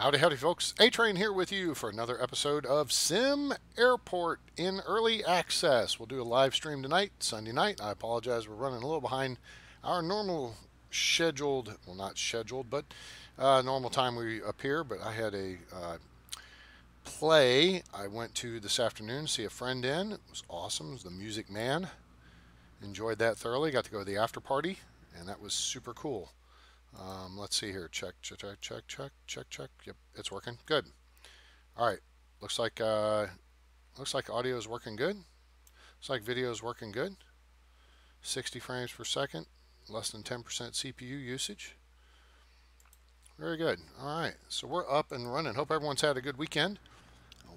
Howdy, howdy, folks. A-Train here with you for another episode of SimAirport in early access. We'll do a live stream tonight, Sunday night. I apologize, we're running a little behind our normal scheduled, well, not scheduled, but normal time we appear. But I had a play I went to this afternoon to see a friend in. It was awesome. It was the Music Man. Enjoyed that thoroughly. Got to go to the after party, and that was super cool. Let's see here. Check, check, check, check, check, check, check. Yep, it's working. Good. All right. Looks like audio is working good. Looks like video is working good. 60 frames per second. Less than 10% CPU usage. Very good. All right. So we're up and running. Hope everyone's had a good weekend,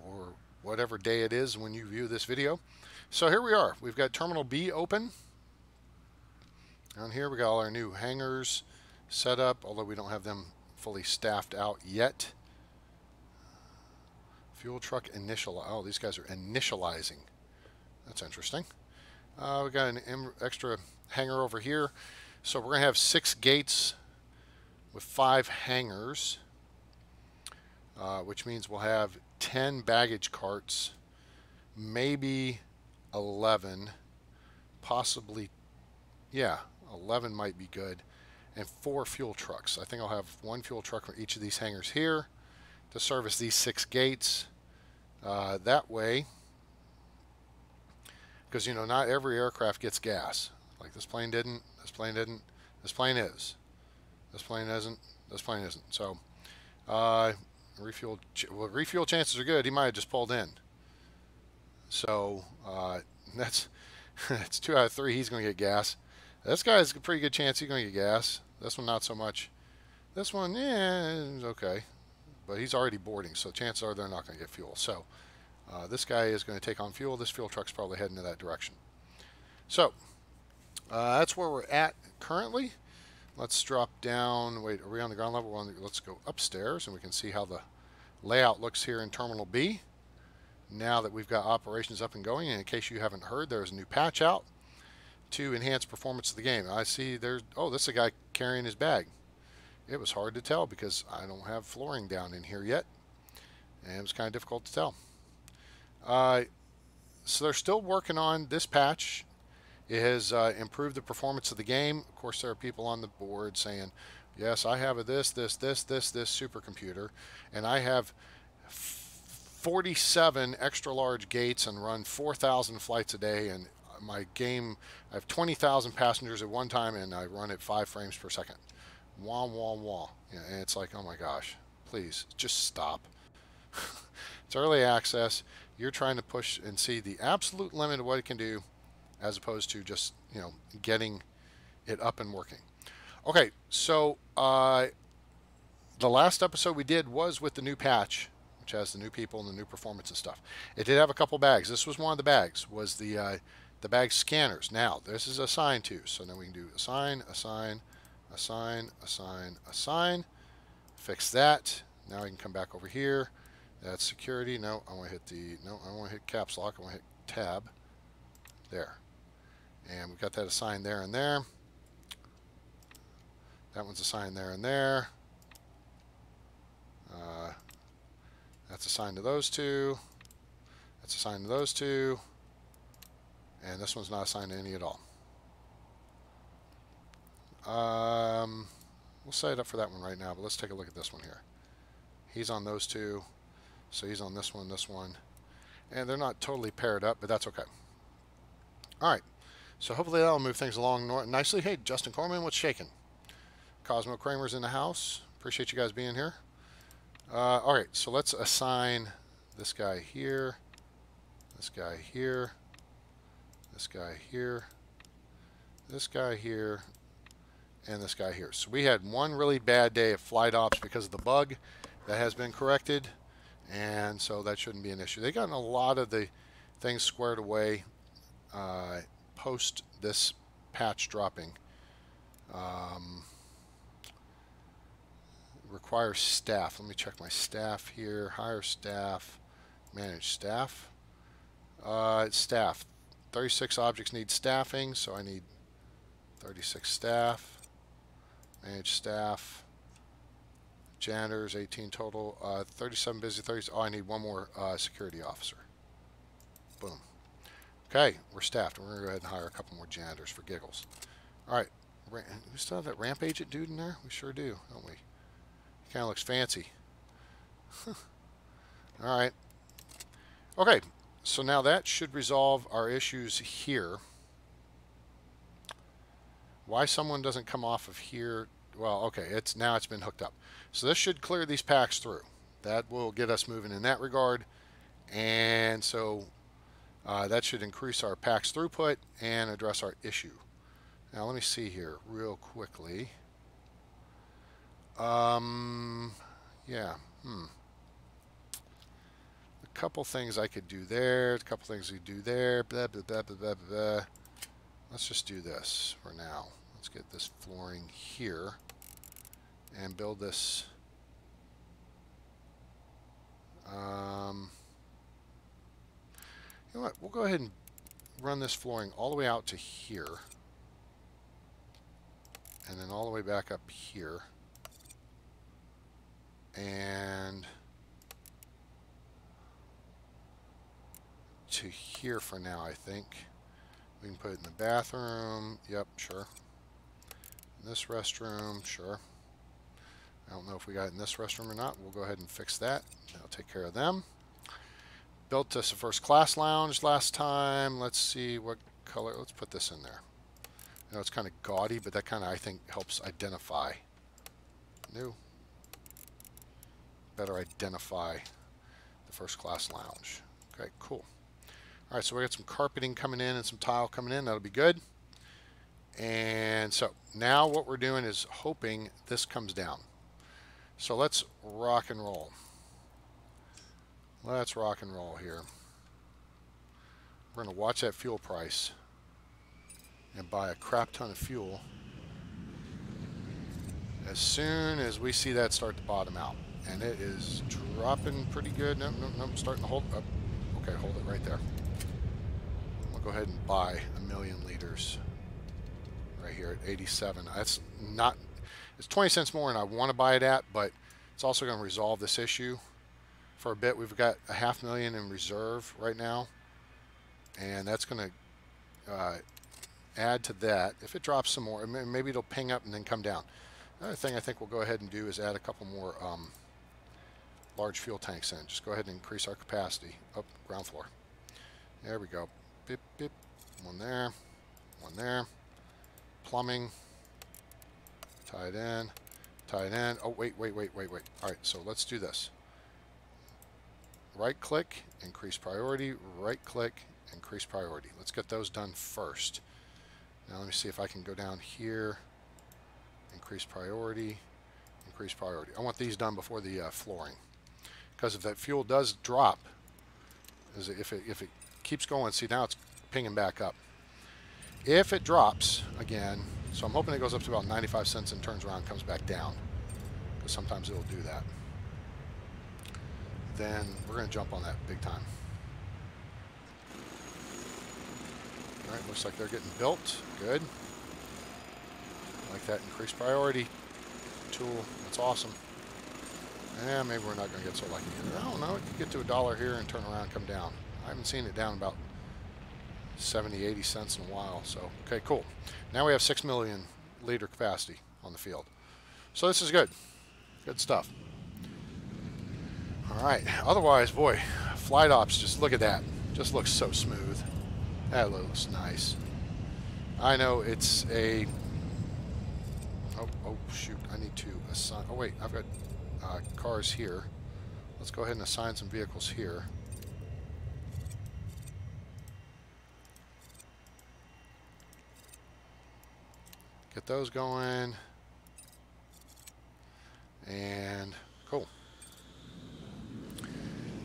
or whatever day it is when you view this video. So here we are. We've got Terminal B open. Down here we got all our new hangars set up, although we don't have them fully staffed out yet. Fuel truck initial. Oh, these guys are initializing. That's interesting. We got an extra hangar over here. So we're going to have 6 gates with 5 hangars, which means we'll have 10 baggage carts, maybe 11, possibly, yeah, 11 might be good, and 4 fuel trucks. I think I'll have 1 fuel truck for each of these hangars here to service these 6 gates. That way, because you know not every aircraft gets gas. Like this plane didn't, this plane didn't, this plane is, this plane isn't, this plane isn't. So refuel chances are good. He might have just pulled in. So that's that's 2 out of 3. He's going to get gas. This guy's a pretty good chance he's going to get gas. This one, not so much. This one, yeah, okay. But he's already boarding, so chances are they're not going to get fuel. So this guy is going to take on fuel. This fuel truck's probably heading in that direction. So that's where we're at currently. Let's drop down. Wait, are we on the ground level? Let's go upstairs, and we can see how the layout looks here in Terminal B. Now that we've got operations up and going, and in case you haven't heard, there's a new patch out to enhance performance of the game. I see there's, oh, this is a guy carrying his bag. It was hard to tell because I don't have flooring down in here yet, and it was kind of difficult to tell. So they're still working on this patch. It has improved the performance of the game. Of course, there are people on the board saying, yes, I have a this supercomputer, and I have 47 extra large gates and run 4,000 flights a day, and my game, I have 20,000 passengers at one time, and I run at 5 frames per second. Wah, wah, wah. Yeah, and it's like, oh my gosh, please, just stop. It's early access. You're trying to push and see the absolute limit of what it can do, as opposed to just, you know, getting it up and working. Okay, so the last episode we did was with the new patch, which has the new people and the new performance and stuff. It did have a couple bags. This was one of the bags, was the bag scanners. Now, this is assigned to, so now we can do assign, assign, assign, assign, assign. Fix that. Now I can come back over here. That's security. No, I want to hit the, no, I want to hit caps lock. I want to hit tab. There. And we've got that assigned there and there. That one's assigned there and there. That's assigned to those two. That's assigned to those two. And this one's not assigned to any at all. We'll set it up for that one right now, but let's take a look at this one here. He's on those two, so he's on this one, and they're not totally paired up, but that's okay. All right, so hopefully that'll move things along nicely. Hey, Justin Corman, what's shaking? Cosmo Kramer's in the house. Appreciate you guys being here. All right, so let's assign this guy here, this guy here, this guy here, this guy here, and this guy here. So we had one really bad day of flight ops because of the bug. That has been corrected, and so that shouldn't be an issue. They've gotten a lot of the things squared away post this patch dropping. Requires staff. Let me check my staff here. Hire staff. Manage staff. Staff. 36 objects need staffing, so I need 36 staff. Manage staff. janitors, 18 total, 37 busy, 30. Oh, I need one more security officer. Boom. Okay, we're staffed. We're going to go ahead and hire a couple more janitors for giggles. All right. We still have that ramp agent dude in there? We sure do, don't we? He kind of looks fancy. All right. Okay, so now that should resolve our issues here. Why someone doesn't come off of here? Well, okay, now it's been hooked up. So this should clear these packs through. That will get us moving in that regard. And so that should increase our packs throughput and address our issue. Now let me see here real quickly. Yeah. A couple things I could do there. A couple things we could do there. Blah, blah, blah, blah, blah, blah. Let's just do this for now. Let's get this flooring here and build this. You know what? We'll go ahead and run this flooring all the way out to here. And then all the way back up here. And to here for now, I think. We can put it in the bathroom. Yep, sure. In this restroom, sure. I don't know if we got it in this restroom or not. We'll go ahead and fix that. That'll take care of them. Built us a first class lounge last time. Let's see what color. Let's put this in there. I know it's kind of gaudy, but that kind of, I think, helps identify. New. Better identify the first class lounge. Okay, cool. All right, so we got some carpeting coming in and some tile coming in. That'll be good. And so now what we're doing is hoping this comes down. So let's rock and roll. Let's rock and roll here. We're going to watch that fuel price and buy a crap ton of fuel as soon as we see that start to bottom out. And it is dropping pretty good. No, starting to hold up. Okay, hold it right there. I'll go ahead and buy 1,000,000 liters right here at 87. That's not, it's 20 cents more than I want to buy it at, but it's also going to resolve this issue for a bit. We've got 500,000 in reserve right now, and that's going to add to that. If it drops some more, maybe it'll ping up and then come down. Another thing I think we'll go ahead and do is add a couple more large fuel tanks in. Just go ahead and increase our capacity. Up, ground floor. There we go. Beep, beep. One there. One there. Plumbing. Tie it in. Tie it in. Oh, wait. All right, so let's do this. Right click, increase priority. Right click, increase priority. Let's get those done first. Now let me see if I can go down here. Increase priority. Increase priority. I want these done before the flooring. Because if that fuel does drop, if it keeps going, see now it's pinging back up. If it drops again, so I'm hoping it goes up to about 95 cents and turns around and comes back down, because sometimes it'll do that. Then we're going to jump on that big time. All right, looks like they're getting built. Good. Like that increased priority tool. That's awesome. Yeah, maybe we're not going to get so lucky. I don't know. It could get to $1 here and turn around and come down. I haven't seen it down about 70, 80 cents in a while. So, okay, cool. Now we have 6 million liter capacity on the field. So this is good. Good stuff. All right. Otherwise, boy, flight ops, just look at that. Just looks so smooth. That looks nice. I know it's a... Oh, shoot. I need to assign... Oh, wait. I've got cars here. Let's go ahead and assign some vehicles here. Get those going. And cool.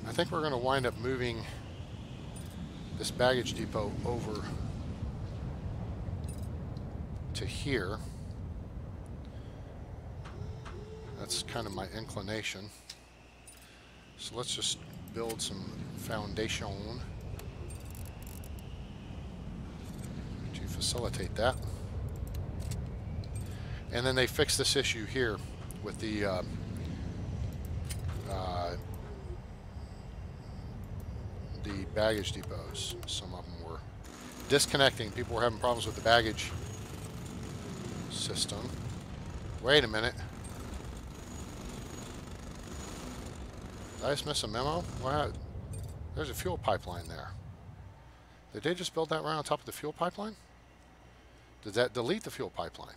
I think we're going to wind up moving this baggage depot over to here. That's kind of my inclination. So let's just build some foundation to facilitate that. And then they fix this issue here with the the baggage depots. Some of them were disconnecting. People were having problems with the baggage system. Wait a minute. Did I just miss a memo? What? There's a fuel pipeline there. Did they just build that right on top of the fuel pipeline? Did that delete the fuel pipeline?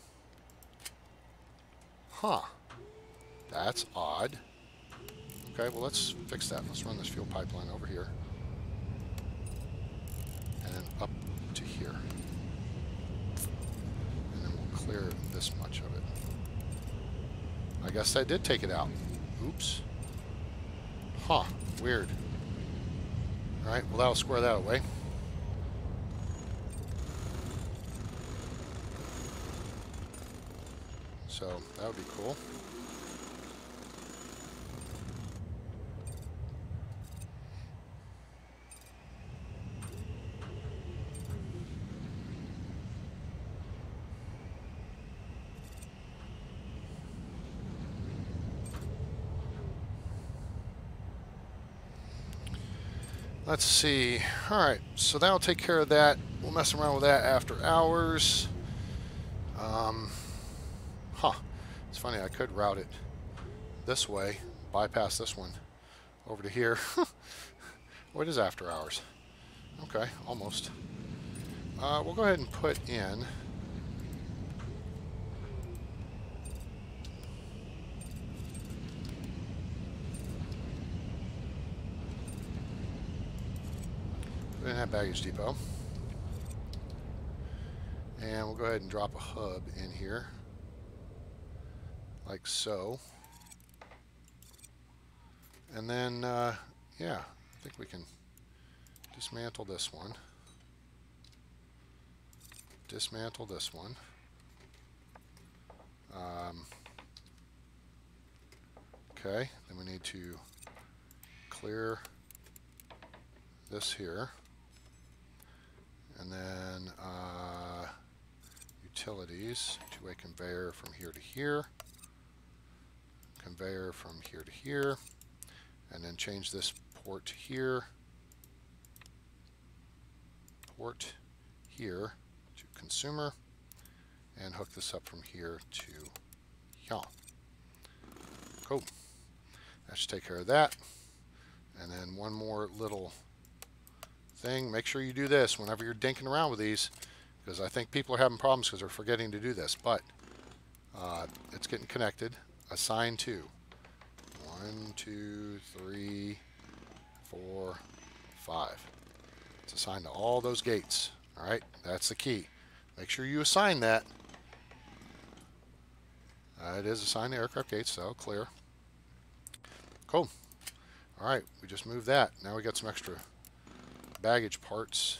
Huh. That's odd. Okay, well, let's fix that. Let's run this fuel pipeline over here. And then up to here. And then we'll clear this much of it. I guess that did take it out. Oops. Huh. Weird. Alright, well, that'll square that away. So, that would be cool. Let's see. Alright, so that'll take care of that. We'll mess around with that after hours. It's funny, I could route it this way, bypass this one over to here. What is after hours? Okay, almost. We'll go ahead and put in that baggage depot. And we'll go ahead and drop a hub in here. Like so. And then, yeah, I think we can dismantle this one. Dismantle this one. Okay, then we need to clear this here. And then utilities, two-way conveyor from here to here. Conveyor from here to here. And then change this port to here. Port here to consumer. And hook this up from here to here. Cool. That should take care of that. And then one more little thing. Make sure you do this whenever you're dinking around with these, because I think people are having problems because they're forgetting to do this. But it's getting connected. Assign to 1, 2, 3, 4, 5. It's assigned to all those gates. All right, that's the key. Make sure you assign that. It is assigned to aircraft gates, so clear. Cool. All right, we just moved that. Now we got some extra baggage parts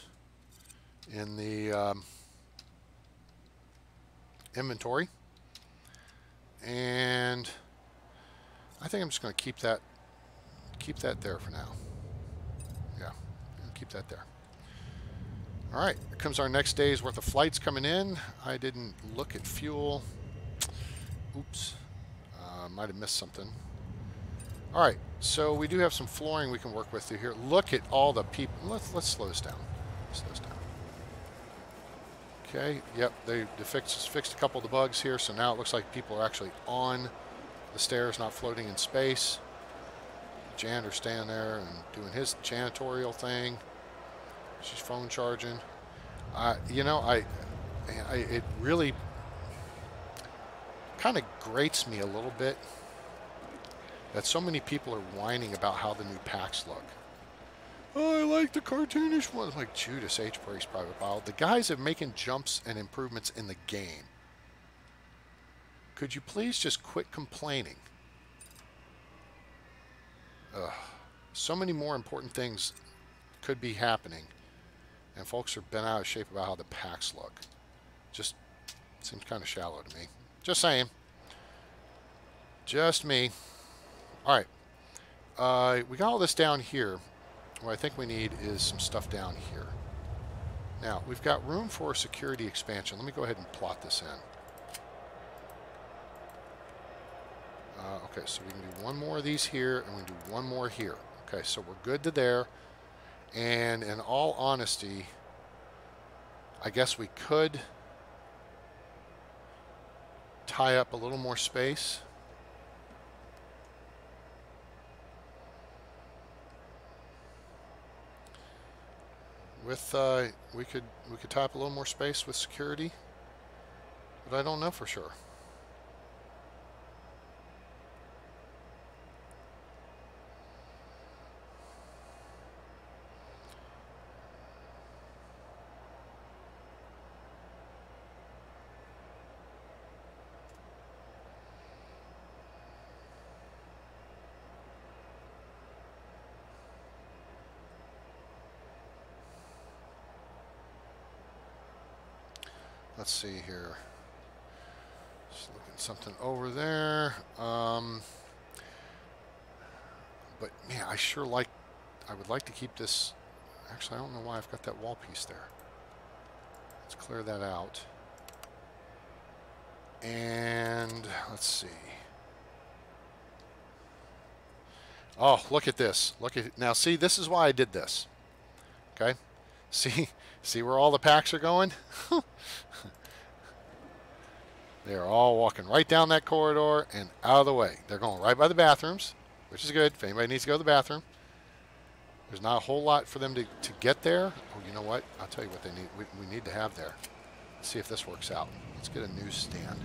in the inventory, and I think I'm just going to keep that there for now. Yeah, keep that there. All right, here comes our next day's worth of flights coming in. I didn't look at fuel. Oops, might have missed something. All right, so we do have some flooring we can work with through here. Look at all the people. Let's slow this down. Slow this down. Okay, yep, they fixed a couple of the bugs here, so now it looks like people are actually on the stairs, not floating in space. The janitor's standing there and doing his janitorial thing. She's phone charging. You know, it really kind of grates me a little bit that so many people are whining about how the new packs look. Oh, I like the cartoonish ones. Like Judas H. Price Private Pilot. The guys are making jumps and improvements in the game. Could you please just quit complaining? Ugh. So many more important things could be happening, and folks are bent out of shape about how the packs look. Just seems kind of shallow to me. Just saying. Just me. All right. We got all this down here. What I think we need is some stuff down here. Now, we've got room for security expansion. Let me go ahead and plot this in. Okay, so we can do one more of these here, and we can do one more here. Okay, so we're good to there. And in all honesty, I guess we could tie up a little more space. With we could tie up a little more space with security, but I don't know for sure. Let's see here. Just looking something over there. But man, I would like to keep this. Actually, I don't know why I've got that wall piece there. Let's clear that out. And let's see. Oh, look at this. Look at now. See, this is why I did this. Okay. See where all the packs are going? They're all walking right down that corridor and out of the way. They're going right by the bathrooms, which is good if anybody needs to go to the bathroom. There's not a whole lot for them to get there. Oh, you know what? I'll tell you what they need. We need to have there. Let's see if this works out. Let's get a newsstand.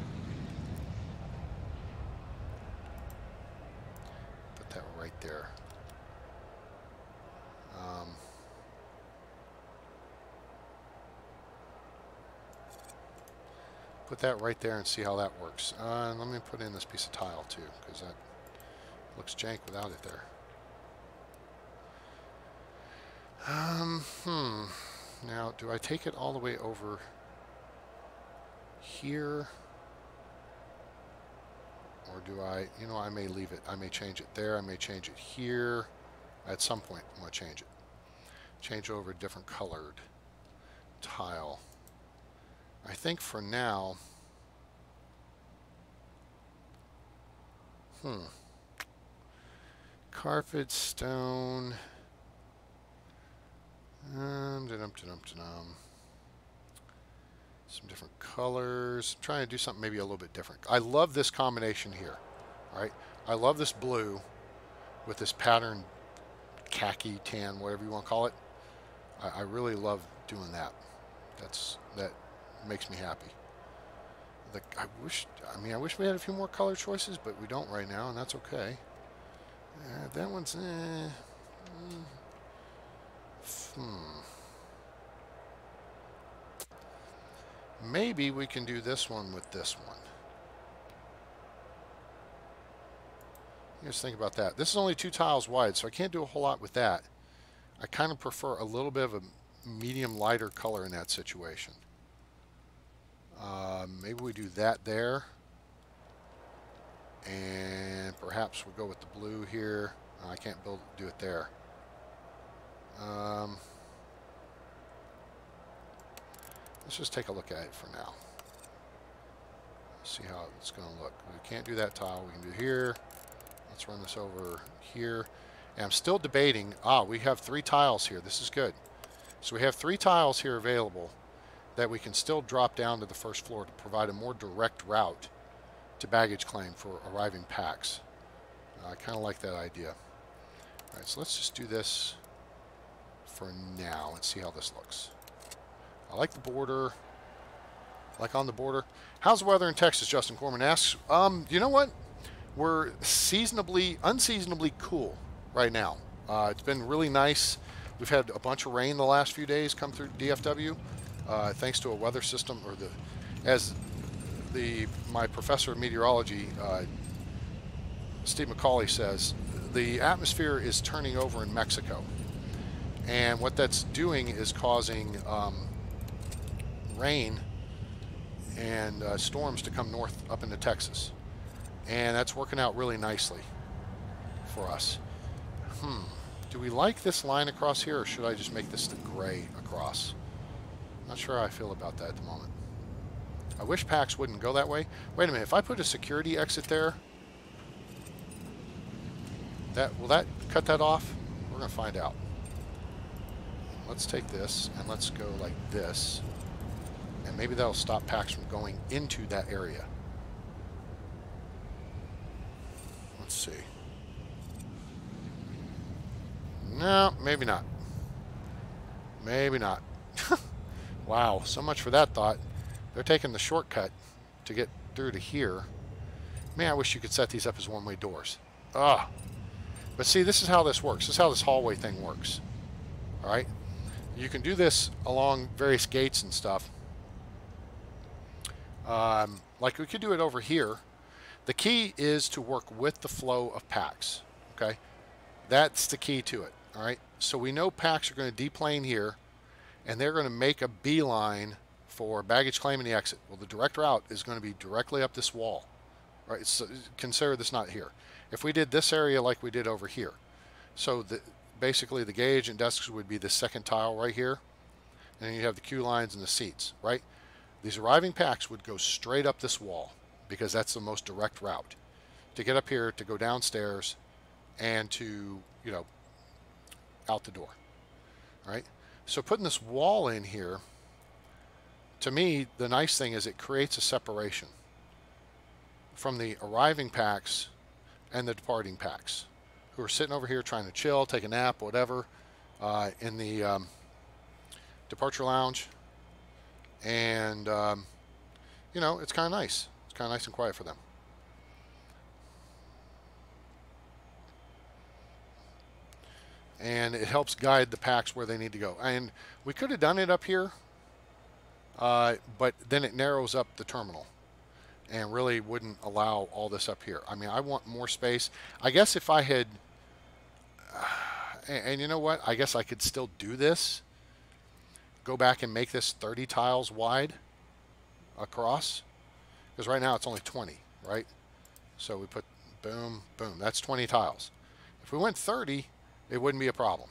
Put that right there. Put that right there and see how that works. And let me put in this piece of tile too, because that looks jank without it there. Now, do I take it all the way over here? Or do I, you know, I may leave it. I may change it there. I may change it here. At some point, I'm going to change it. Change over a different colored tile. I think for now, carpet, stone, some different colors. I'm trying to do something maybe a little bit different. I love this combination here. All right, I love this blue with this pattern, khaki, tan, whatever you want to call it. I really love doing that. That makes me happy. I wish we had a few more color choices, but we don't right now, and that's okay. That one's Maybe we can do this one with this one. Just think about that. This is only 2 tiles wide, so I can't do a whole lot with that. I kind of prefer a little bit of a medium lighter color in that situation. Maybe we do that there, and perhaps we'll go with the blue here. I can't do it there. Let's just take a look at it for now. See how it's going to look. We can't do that tile. We can do here. Let's run this over here. And I'm still debating. We have 3 tiles here. This is good. So we have 3 tiles here available that we can still drop down to the first floor to provide a more direct route to baggage claim for arriving packs. I kind of like that idea. All right, so let's just do this for now and see how this looks. I like the border. Like on the border. How's the weather in Texas? Justin Corman asks. You know what? We're unseasonably cool right now. It's been really nice. We've had a bunch of rain the last few days come through DFW, thanks to a weather system, or my professor of meteorology, Steve McCauley, says, the atmosphere is turning over in Mexico, and what that's doing is causing rain and storms to come north up into Texas, and that's working out really nicely for us. Do we like this line across here, or should I just make this the gray across? Not sure how I feel about that at the moment. I wish packs wouldn't go that way. Wait a minute, if I put a security exit there, Will that cut that off? We're going to find out. Let's take this and let's go like this. And maybe that'll stop packs from going into that area. Let's see. No, maybe not. Maybe not. Wow, so much for that thought. They're taking the shortcut to get through to here. Man, I wish you could set these up as one-way doors. Ah. But see, this is how this works. This is how this hallway thing works. All right? You can do this along various gates and stuff. Like we could do it over here. The key is to work with the flow of packs. Okay? That's the key to it. All right? So we know packs are going to deplane here, and they're going to make a beeline for baggage claim and the exit. Well, the direct route is going to be directly up this wall. All right? So consider this not here. If we did this area like we did over here, so basically the gauge and desks would be the second tile right here, and then you have the queue lines and the seats, right? These arriving packs would go straight up this wall because that's the most direct route to get up here, to go downstairs, and to, you know, out the door, right? So putting this wall in here, to me, the nice thing is it creates a separation from the arriving packs and the departing packs who are sitting over here trying to chill, take a nap, whatever, in the departure lounge. And, you know, it's kind of nice. It's kind of nice and quiet for them. And it helps guide the packs where they need to go. And we could have done it up here, but then it narrows up the terminal and really wouldn't allow all this up here. I mean, I want more space. I guess if I had, and you know what? I guess I could still do this. Go back and make this 30 tiles wide across. Because right now it's only 20, right? So we put boom, boom. That's 20 tiles. If we went 30, it wouldn't be a problem.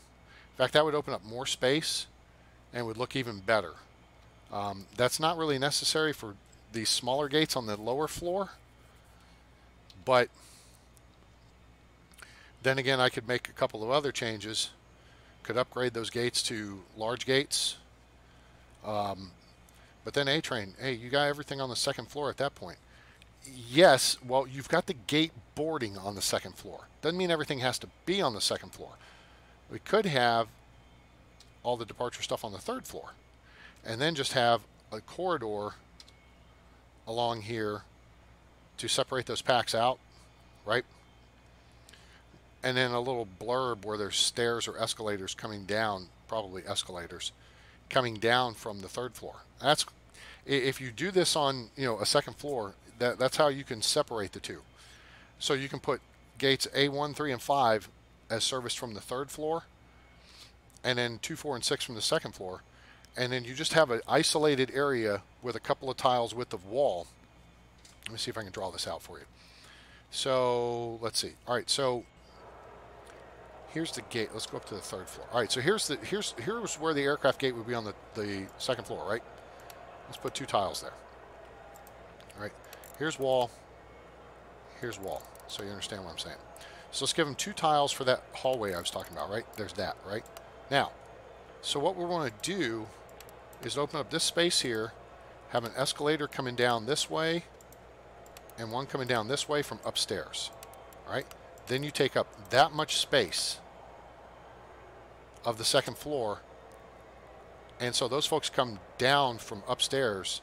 In fact, that would open up more space and would look even better. That's not really necessary for these smaller gates on the lower floor, but then again, I could make a couple of other changes. Could upgrade those gates to large gates. But then A-Train, hey, you got everything on the second floor at that point. Yes, well, you've got the gate boarding on the second floor. Doesn't mean everything has to be on the second floor. We could have all the departure stuff on the third floor, and then just have a corridor along here to separate those packs out, right? And then a little blurb where there's stairs or escalators coming down, probably escalators, coming down from the third floor. That's, if you do this on, you know, a second floor, that's how you can separate the two. So you can put gates A1, 3, and 5 as serviced from the third floor, and then 2, 4, and 6 from the second floor. And then you just have an isolated area with a couple of tiles width of wall. Let me see if I can draw this out for you. So let's see. All right, so here's the gate. Let's go up to the third floor. All right, so here's where the aircraft gate would be on the second floor, right? Let's put 2 tiles there. All right, here's wall. Here's wall. So you understand what I'm saying. So let's give them 2 tiles for that hallway I was talking about, right? There's that, right? Now, so what we want to do is open up this space here, have an escalator coming down this way, and one coming down this way from upstairs. All right? Then you take up that much space of the second floor, and so those folks come down from upstairs,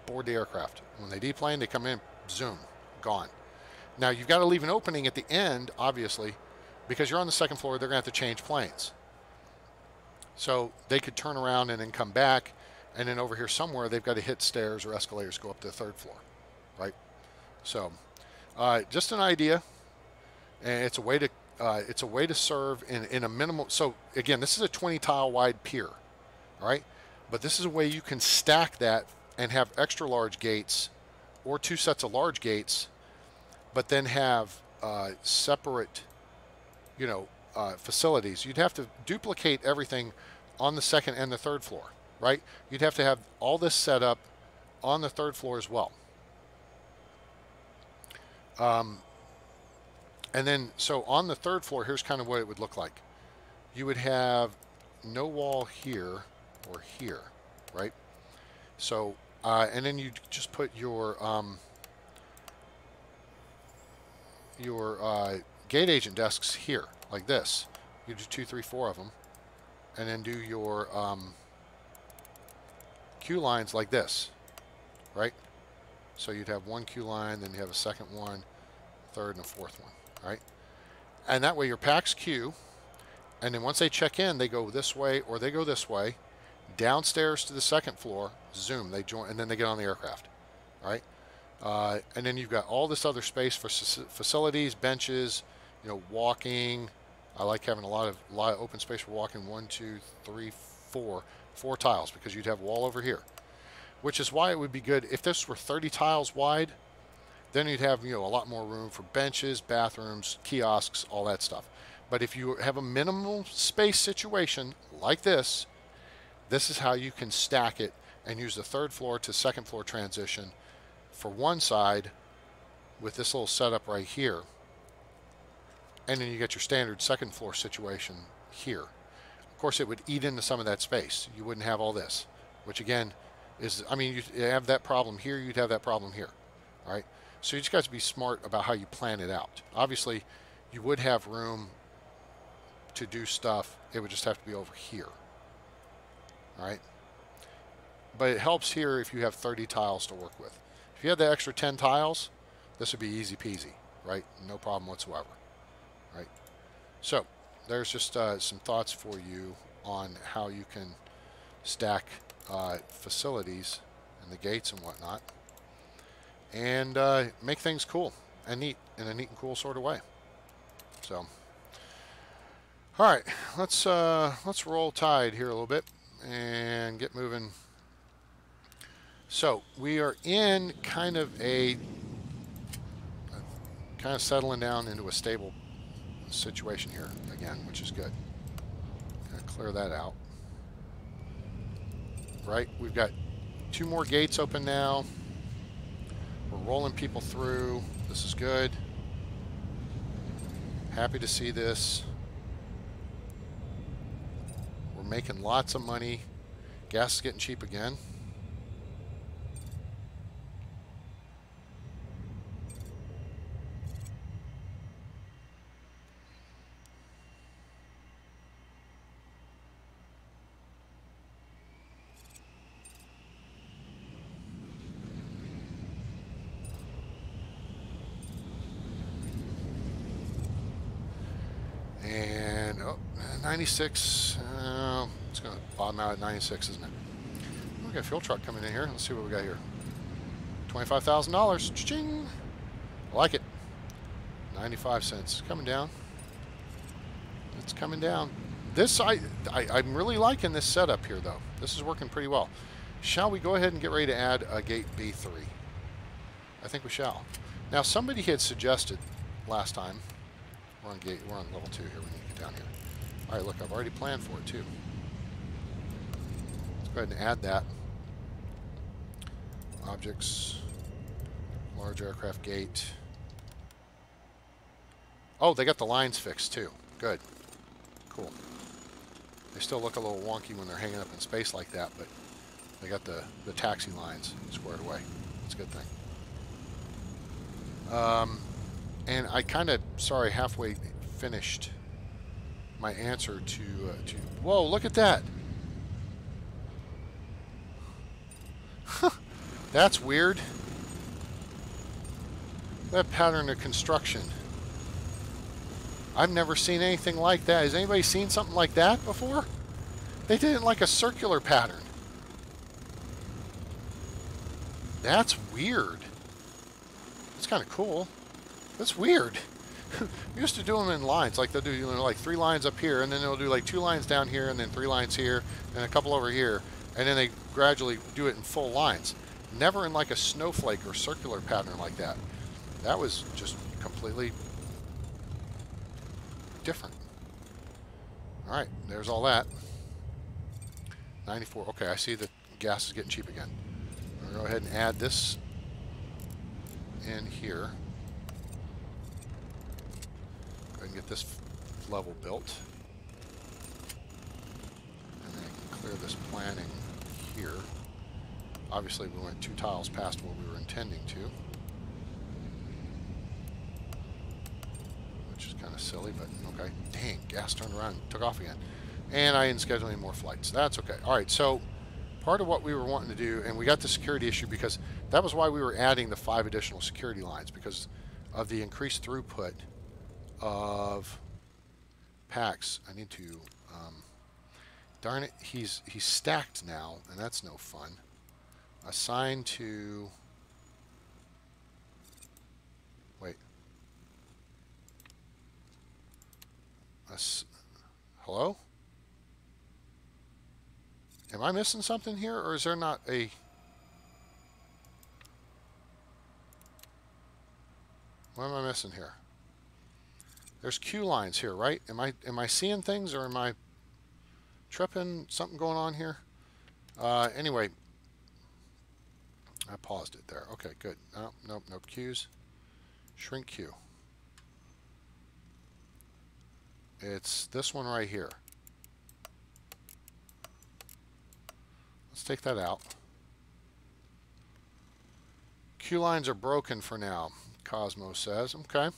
board the aircraft. When they deplane, they come in, zoom, gone. Now you've got to leave an opening at the end, obviously, because you're on the second floor, they're going to have to change planes. So they could turn around and then come back, and then over here somewhere they've got to hit stairs or escalators to go up to the third floor, right? So just an idea, and it's a way to serve in a minimal. So again, this is a 20 tile wide pier, all right? But this is a way you can stack that and have extra large gates or 2 sets of large gates, but then have separate, you know, facilities. You'd have to duplicate everything on the second and the third floor, right? You'd have to have all this set up on the third floor as well. And then, so on the third floor, here's kind of what it would look like. You would have no wall here or here, right? So, and then you just put your gate agent desks here, like this. You do 2, 3, 4 of them, and then do your queue lines like this, right? So you'd have one queue line, then you have a second one, third, and a fourth one, right? And that way your packs queue, and then once they check in, they go this way or they go this way, downstairs to the second floor, zoom, they join, and then they get on the aircraft, right? And then you've got all this other space for facilities, benches, you know, walking. I like having a lot of open space for walking. 1, 2, 3, 4 tiles, because you'd have a wall over here, which is why it would be good if this were 30 tiles wide. Then you'd have, you know, a lot more room for benches, bathrooms, kiosks, all that stuff. But if you have a minimal space situation like this, this is how you can stack it and use the third floor to second floor transition for one side with this little setup right here. And then you get your standard second floor situation here. Of course, it would eat into some of that space. You wouldn't have all this, which again is, I mean, you have that problem here, you'd have that problem here, all right? So you just got to be smart about how you plan it out. Obviously, you would have room to do stuff. It would just have to be over here, all right? But it helps here if you have 30 tiles to work with. If you had the extra 10 tiles, this would be easy peasy, right? No problem whatsoever, right? So there's just some thoughts for you on how you can stack facilities and the gates and whatnot, and make things cool and neat in a neat and cool sort of way. So, all right, let's roll Tide here a little bit and get moving. So we are in kind of settling down into a stable situation here again, which is good. Gonna clear that out. Right, we've got 2 more gates open now. We're rolling people through. This is good. Happy to see this. We're making lots of money. Gas is getting cheap again. And, oh, 96. It's going to bottom out at 96, isn't it? We got a fuel truck coming in here. Let's see what we got here. $25,000. Cha-ching! I like it. 95 cents. Coming down. It's coming down. This, I'm really liking this setup here, though. This is working pretty well. Shall we go ahead and get ready to add a gate B3? I think we shall. Now, somebody had suggested last time. We're on level 2 here. We need to get down here. All right, look, I've already planned for it too. Let's go ahead and add that. Objects, large aircraft gate. Oh, they got the lines fixed too. Good. Cool. They still look a little wonky when they're hanging up in space like that, but they got the taxi lines squared away. That's a good thing. And I kind of, sorry, halfway finished my answer to whoa, look at that. That's weird. That pattern of construction. I've never seen anything like that. Has anybody seen something like that before? They did it in like a circular pattern. That's weird. It's kind of cool. That's weird. We used to do them in lines, like they'll do, you know, like 3 lines up here, and then they'll do like 2 lines down here, and then 3 lines here, and a couple over here, and then they gradually do it in full lines. Never in like a snowflake or circular pattern like that. That was just completely different. All right, there's all that. 94. Okay, I see that gas is getting cheap again. I'll go ahead and add this in here. get this level built. And then I can clear this planning here. Obviously, we went 2 tiles past what we were intending to, which is kind of silly, but okay. Dang, gas turned around and took off again. And I didn't schedule any more flights. That's okay. All right, so part of what we were wanting to do, and we got the security issue because that was why we were adding the 5 additional security lines, because of the increased throughput of packs. I need to, darn it, he's stacked now, and that's no fun. Assign to, wait, hello? Am I missing something here, or is there not a... What am I missing here? There's queue lines here, right? Am I seeing things, or am I tripping? Something going on here? Anyway, I paused it there. Okay, good. Nope, nope, queues. Shrink queue. It's this one right here. Let's take that out. Queue lines are broken for now, Cosmo says. Okay.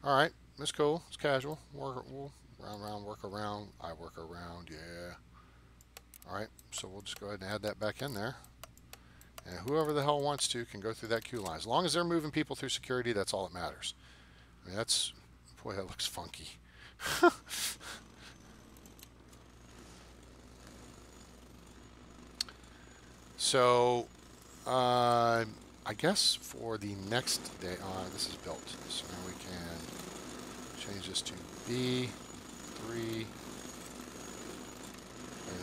All right. That's cool. It's casual. We'll round around, work around. I work around. Yeah. All right. So we'll just go ahead and add that back in there. And whoever the hell wants to can go through that queue line. As long as they're moving people through security, that's all that matters. I mean, that's... Boy, that looks funky. So, I guess for the next day, this is built. So now we can change this to B3. You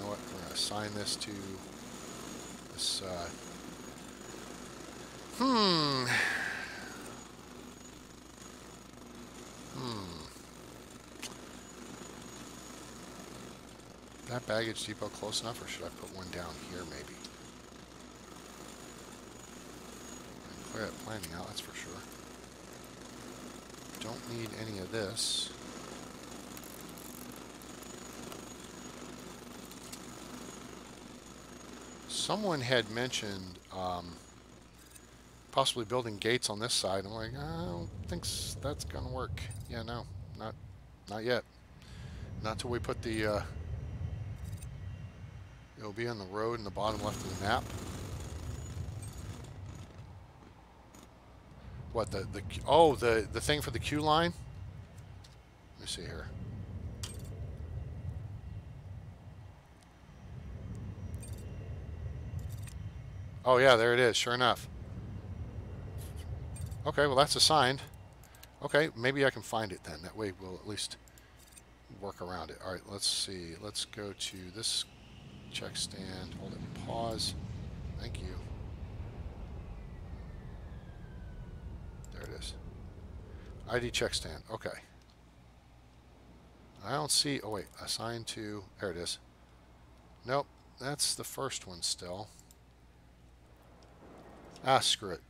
know what? We're going to assign this to this, That baggage depot close enough, or should I put one down here maybe? Clear that planning out, that's for sure. Don't need any of this. Someone had mentioned possibly building gates on this side. I'm like, I don't think that's gonna work. Yeah, no, not yet. Not till we put the. It'll be on the road in the bottom left of the map. What the thing for the queue line? Let me see here. Oh yeah, there it is. Sure enough. Okay, well that's assigned. Okay, maybe I can find it then. That way we'll at least work around it. All right, let's see. Let's go to this check stand. Hold it. Pause. Thank you. There it is. ID check stand. Okay. I don't see... Oh, wait. Assigned to... There it is. Nope. That's the first one still. Ah, screw it.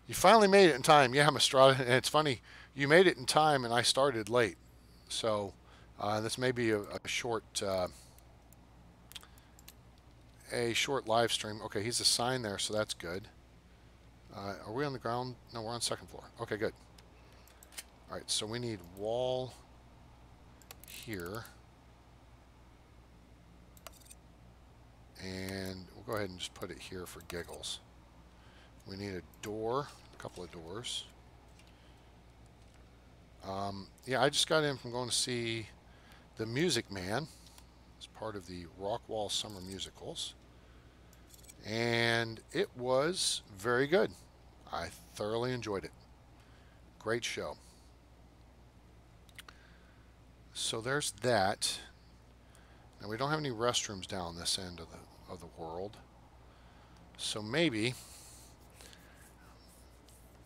You finally made it in time. Yeah, Mastrada. And it's funny. You made it in time, and I started late. So, this may be a short... a short live stream. Okay, he's assigned there, so that's good. Are we on the ground? No, we're on second floor. Okay, good. All right, so we need wall here. And we'll go ahead and just put it here for giggles. We need a door, a couple of doors. Yeah, I just got in from going to see The Music Man. It's part of the Rockwall Summer Musicals. And it was very good. I thoroughly enjoyed it. Great show. So there's that. Now we don't have any restrooms down this end of the world. So maybe,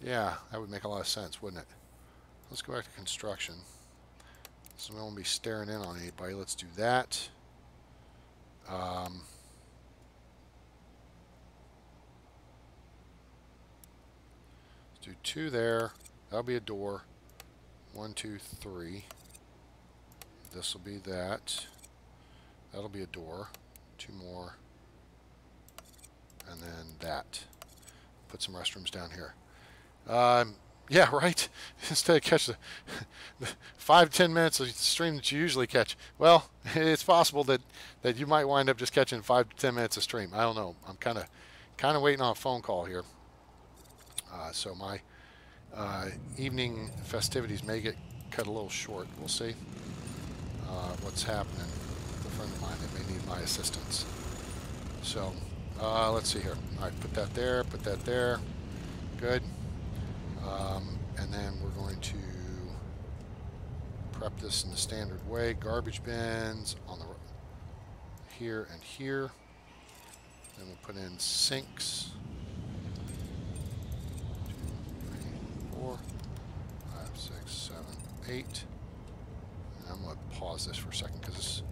yeah, that would make a lot of sense, wouldn't it? Let's go back to construction. So we won't be staring in on anybody. Let's do that. Let's do 2 there. That'll be a door. 1, 2, 3. This will be that. That'll be a door. 2 more. And then that. Put some restrooms down here. Yeah, right. Instead of catch the 5 to 10 minutes of stream that you usually catch. Well, it's possible that you might wind up just catching 5 to 10 minutes of stream. I don't know. I'm kind of waiting on a phone call here. So my evening festivities may get cut a little short. We'll see what's happening. A friend of mine that may need my assistance. So let's see here. All right, put that there. Put that there. Good. And then we're going to prep this in the standard way. Garbage bins on the here and here. Then we'll put in sinks. 2, 3, 4, 5, 6, 7, 8. And I'm going to pause this for a second because it's...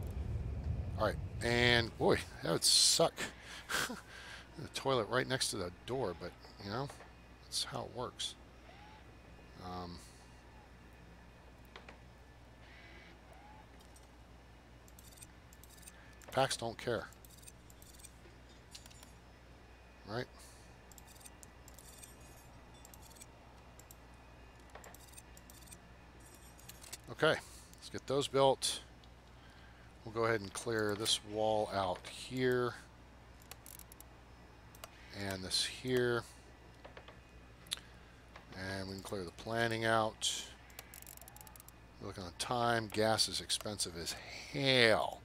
Alright, and boy, that would suck. The toilet right next to the door, but you know, that's how it works. Packs don't care. Right? Okay, let's get those built. We'll go ahead and clear this wall out here. And this here. And we can clear the planning out. Looking on time, gas is expensive as hell.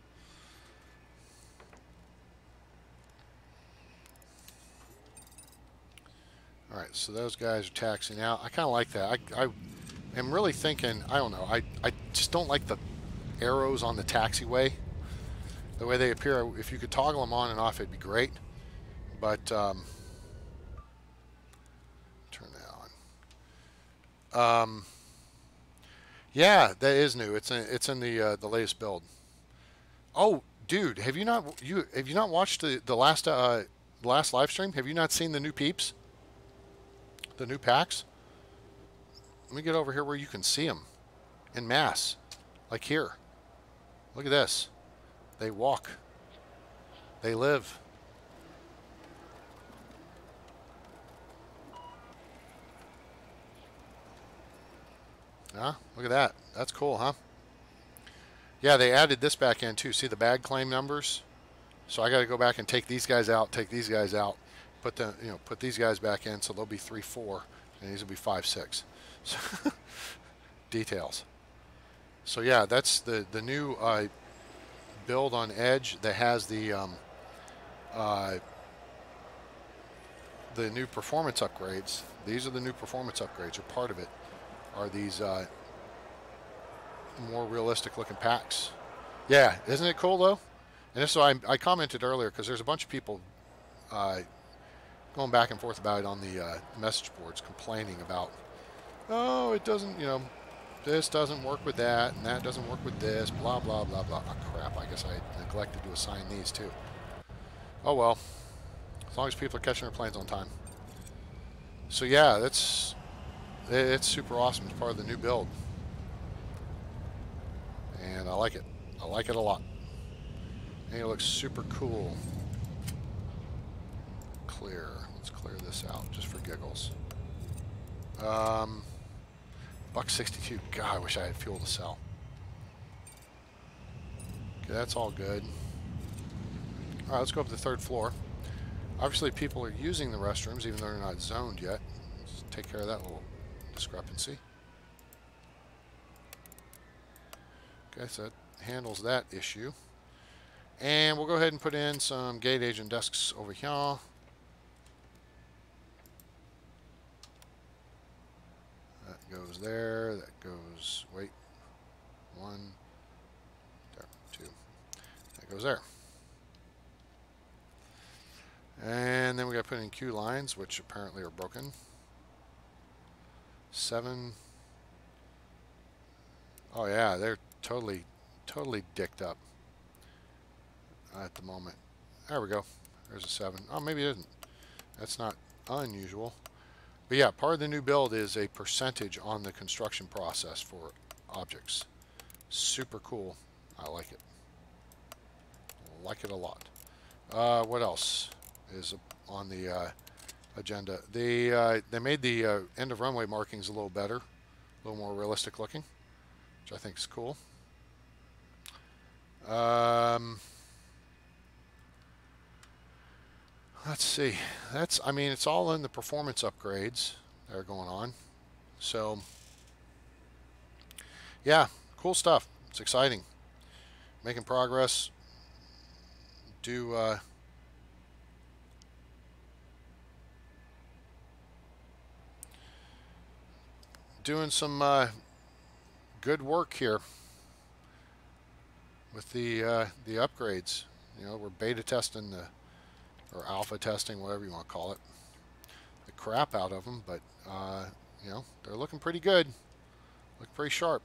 Alright, so those guys are taxing out. I kind of like that. I am really thinking, I don't know, I just don't like the arrows on the taxiway. The way they appear, if you could toggle them on and off, it'd be great. But, turn that on. Yeah, that is new. It's in the latest build. Oh, dude, have you not watched the last live stream? Have you not seen the new peeps? The new packs? Let me get over here where you can see them in mass, like here. Look at this. They walk. They live. Huh? Look at that. That's cool, huh? Yeah, they added this back in too. See the bag claim numbers? So I got to go back and take these guys out, take these guys out, put these guys back in, so they'll be 3, 4, and these will be 5, 6. So details. So yeah, that's the new build on Edge that has the new performance upgrades. These are the new performance upgrades, or part of it are these more realistic looking packs. Yeah, isn't it cool though? And this, so I commented earlier because there's a bunch of people going back and forth about it on the message boards, complaining about, oh, it doesn't, this doesn't work with that, and that doesn't work with this, blah, blah, blah, blah. Oh, crap, I guess I neglected to assign these too. Oh, well, as long as people are catching their planes on time. So, yeah, it's super awesome. It's part of the new build. And I like it. I like it a lot. And it looks super cool. Clear. Let's clear this out just for giggles. $1.62. God, I wish I had fuel to sell. Okay, that's all good. All right, let's go up to the 3rd floor. Obviously, people are using the restrooms, even though they're not zoned yet. Let's take care of that little discrepancy. Okay, so that handles that issue. And we'll go ahead and put in some gate agent desks over here. That goes there. That goes, wait, 1, there, 2. That goes there. And then we got to put in queue lines, which apparently are broken. 7. Oh yeah, they're totally dicked up at the moment. There we go. There's a 7. Oh, maybe it isn't. That's not unusual. But yeah, part of the new build is a percentage on the construction process for objects. Super cool. I like it. Like it a lot. What else is on the agenda? They made the end of runway markings a little better, a little more realistic looking, which I think is cool. Let's see. I mean, it's all in the performance upgrades that are going on. So, yeah, cool stuff. It's exciting. Making progress. Doing some good work here with the upgrades. You know, we're beta testing or alpha testing, whatever you want to call it, the crap out of them, but you know, they're looking pretty good. Look pretty sharp.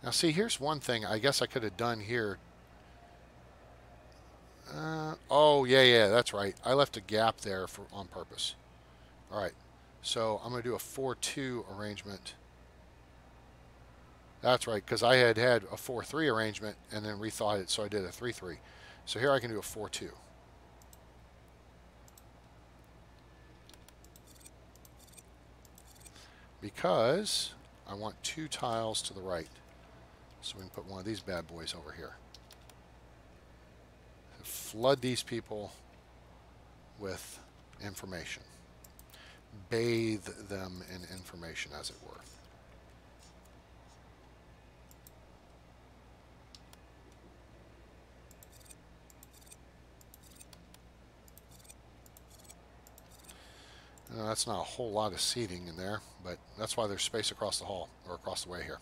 Now, see, here's one thing I guess I could have done here. Oh, yeah, that's right. I left a gap there on purpose. All right, so I'm going to do a 4-2 arrangement. That's right, because I had a 4-3 arrangement and then rethought it, so I did a 3-3. So here I can do a 4-2. Because I want 2 tiles to the right. So we can put one of these bad boys over here. Flood these people with information. Bathe them in information, as it were. That's not a whole lot of seating in there, but that's why there's space across the hall, or across the way here.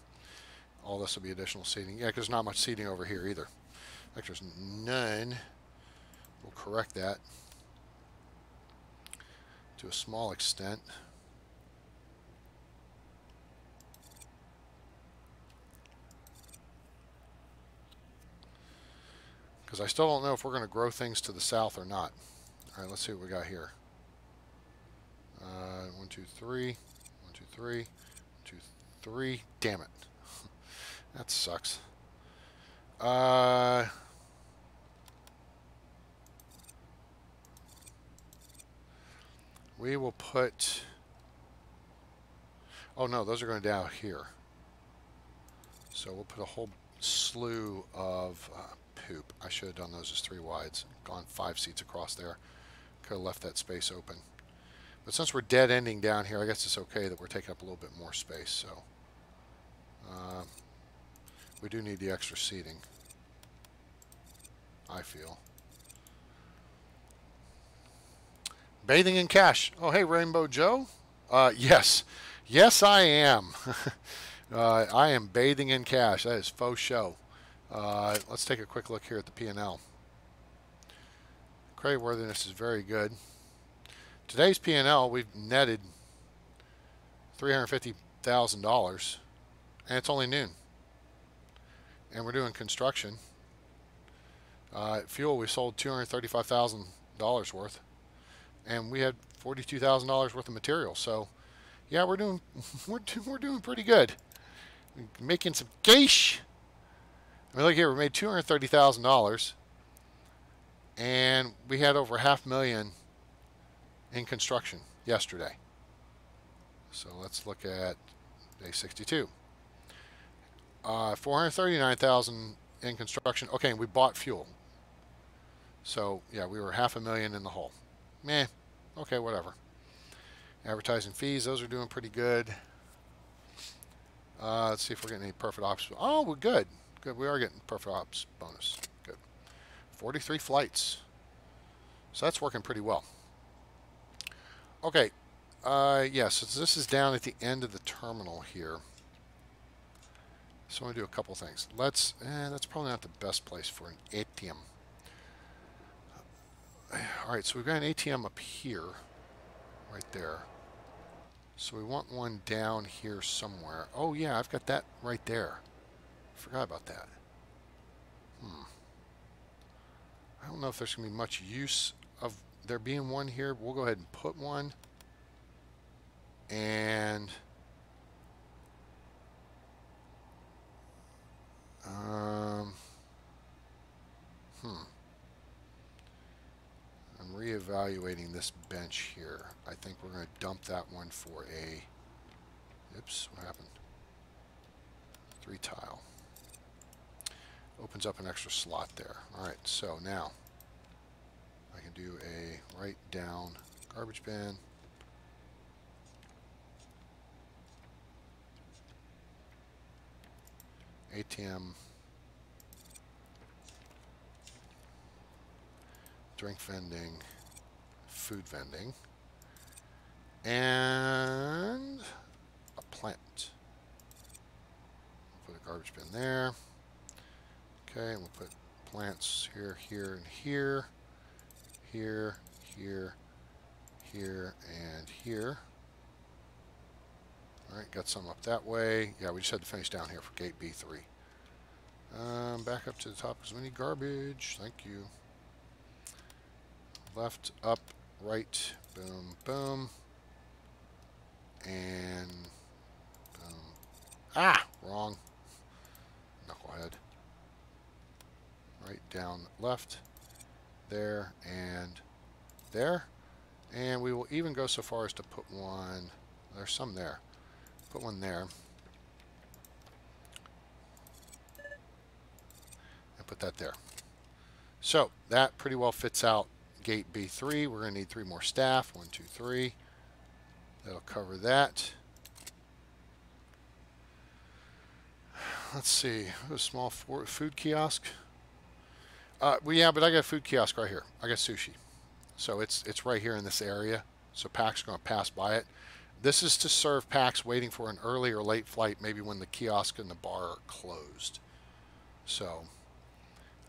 All this will be additional seating. Yeah, because there's not much seating over here either. Like there's none. We'll correct that to a small extent. Because I still don't know if we're going to grow things to the south or not. All right, let's see what we got here. 1, 2, 3. 1, 2, 3. 1, 2, 3. Damn it. That sucks. We will put... Oh, no, those are going down here. So we'll put a whole slew of poop. I should have done those as 3 wides. Gone 5 seats across there. Could have left that space open. But since we're dead ending down here, I guess it's okay that we're taking up a little bit more space. So we do need the extra seating, I feel. Bathing in cash. Oh, hey, Rainbow Joe. Yes. Yes, I am. I am bathing in cash. That is faux show. Let's take a quick look here at the P&L. Creditworthiness is very good. Today's P&L, we've netted $350,000, and it's only noon. And we're doing construction. Fuel, we sold $235,000 worth, and we had $42,000 worth of material. So, yeah, we're doing pretty good. We're making some cash. I mean, look here, we made $230,000, and we had over $500,000 in construction yesterday. So let's look at day 62. 439,000 in construction. Okay, and we bought fuel. So yeah, we were $500,000 in the hole. Meh. Okay, whatever. Advertising fees, those are doing pretty good. Let's see if we're getting any perfect ops. Oh, we're good. Good. We are getting perfect ops bonus. Good. 43 flights. So that's working pretty well. Okay. Yes, so this is down at the end of the terminal here. So I'm going to do a couple things. That's probably not the best place for an ATM. All right, so we've got an ATM up here, right there. So we want one down here somewhere. Oh yeah, I've got that right there. Forgot about that. I don't know if there's going to be much use of there being one here. We'll go ahead and put one. And I'm reevaluating this bench here. I think we're going to dump that one for a, oops, what happened? 3 tile. Opens up an extra slot there. All right, so now I can do a right down garbage bin. ATM. Drink vending. Food vending. And a plant. Put a garbage bin there. Okay, and we'll put plants here, here, and here. Here, here, here, and here. Alright, got some up that way. Yeah, we just had to finish down here for gate B3. Back up to the top because we need garbage. Thank you. Left, up, right, boom, boom. And boom. Ah! Wrong. Knucklehead. Right, down, left. There, and there. And we will even go so far as to put one, there's some there. Put one there. And put that there. So, that pretty well fits out gate B3. We're going to need 3 more staff. 1, 2, 3. That'll cover that. Let's see. A small food kiosk. Well, yeah, but I got a food kiosk right here. I got sushi. So it's right here in this area. So PAX are going to pass by it. This is to serve PAX waiting for an early or late flight, maybe when the kiosk and the bar are closed. So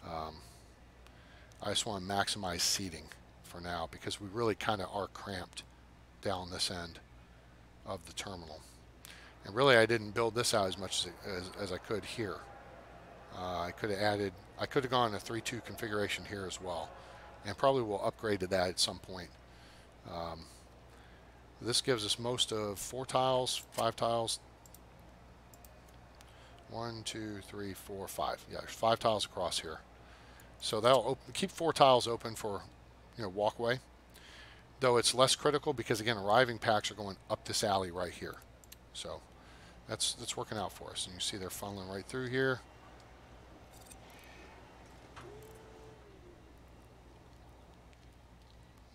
I just want to maximize seating for now because we really kind of are cramped down this end of the terminal. And really I didn't build this out as much as I could here. I could have gone a 3-2 configuration here as well. And probably will upgrade to that at some point. This gives us most of 4 tiles, 5 tiles. 1, 2, 3, 4, 5. Yeah, there's 5 tiles across here. So that'll keep 4 tiles open for, walkway. Though it's less critical because again, arriving packs are going up this alley right here. So that's working out for us. And you see they're funneling right through here.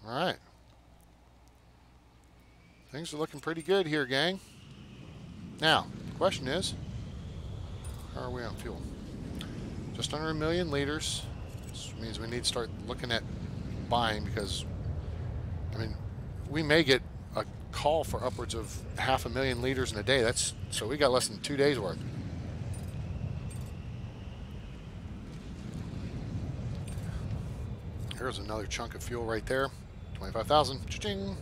All right. Things are looking pretty good here, gang. Now, the question is, how are we on fuel? Just under 1 million liters. This means we need to start looking at buying because, we may get a call for upwards of 500,000 liters in a day. So we got less than 2 days worth. Here's another chunk of fuel right there. 25,000. Cha-ching.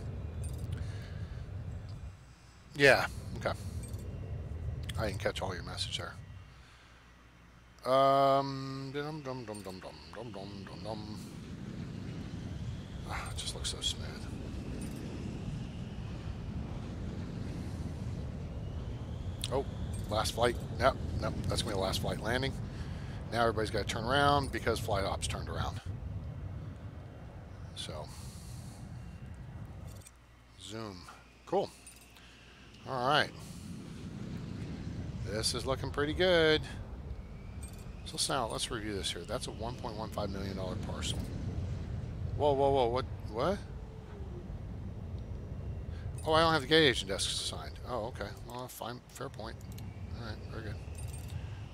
Yeah, okay. I didn't catch all your message there. It just looks so smooth. Oh, last flight. Nope, that's going to be the last flight landing. Now everybody's got to turn around because flight ops turned around. So, zoom. Cool. All right. This is looking pretty good. So now let's review this here. That's a $1.15 million parcel. Whoa, whoa, whoa. What? Oh, I don't have the gate agent desks assigned. Oh, okay. Well, fine. Fair point. All right. Very good.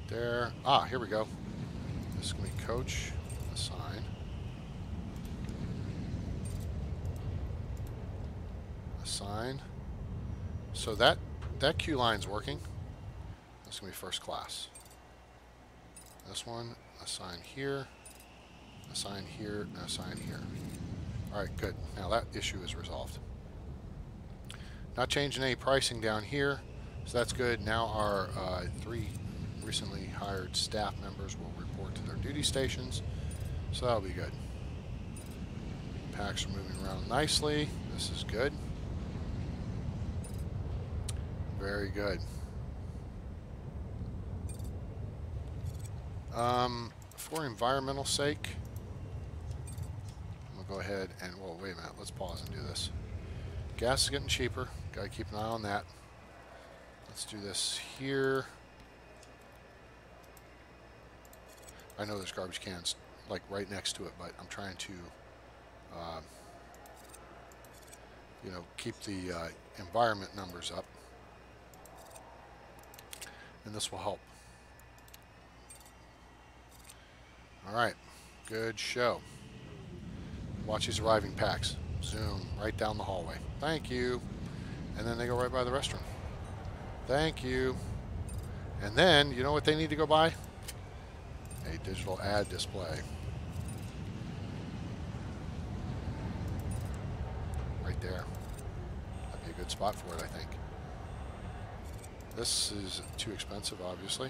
There. Ah, here we go. This is going to be coach. Assign. Assign. So that queue line's working. That's going to be first class. This one, assign here, assign here, and assign here. All right, good. Now that issue is resolved. Not changing any pricing down here, so that's good. Now our 3 recently hired staff members will report to their duty stations, so that'll be good. Packs are moving around nicely. This is good. Very good. For environmental sake, I'm going to go ahead and, well, wait a minute. Let's pause and do this. Gas is getting cheaper. Got to keep an eye on that. Let's do this here. I know there's garbage cans like right next to it, but I'm trying to, you know, keep the environment numbers up, and this will help. All right, good show. Watch these arriving packs. Zoom right down the hallway. Thank you. And then they go right by the restroom. Thank you. And then, you know what they need to go by? A digital ad display. Right there. That'd be a good spot for it, I think. This is too expensive, obviously.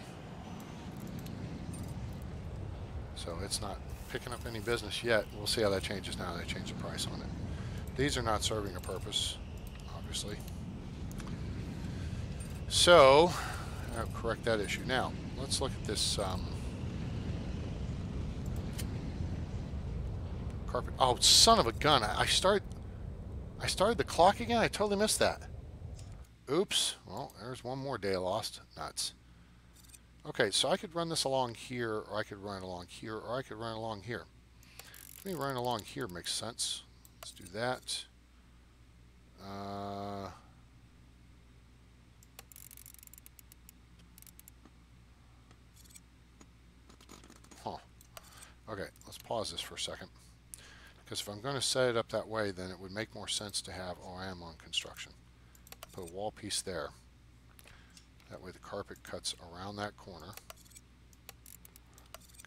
So it's not picking up any business yet. We'll see how that changes now. They change the price on it. These are not serving a purpose, obviously. So I'll correct that issue. Now let's look at this carpet. Oh, son of a gun! I started the clock again. I totally missed that. Oops. Well, there's one more day lost. Nuts. Okay, so I could run this along here, or I could run it along here, or I could run it along here. To me, running along here makes sense. Let's do that. Okay, let's pause this for a second. Because if I'm going to set it up that way, then it would make more sense to have, oh, I am on construction. Put a wall piece there. That way the carpet cuts around that corner.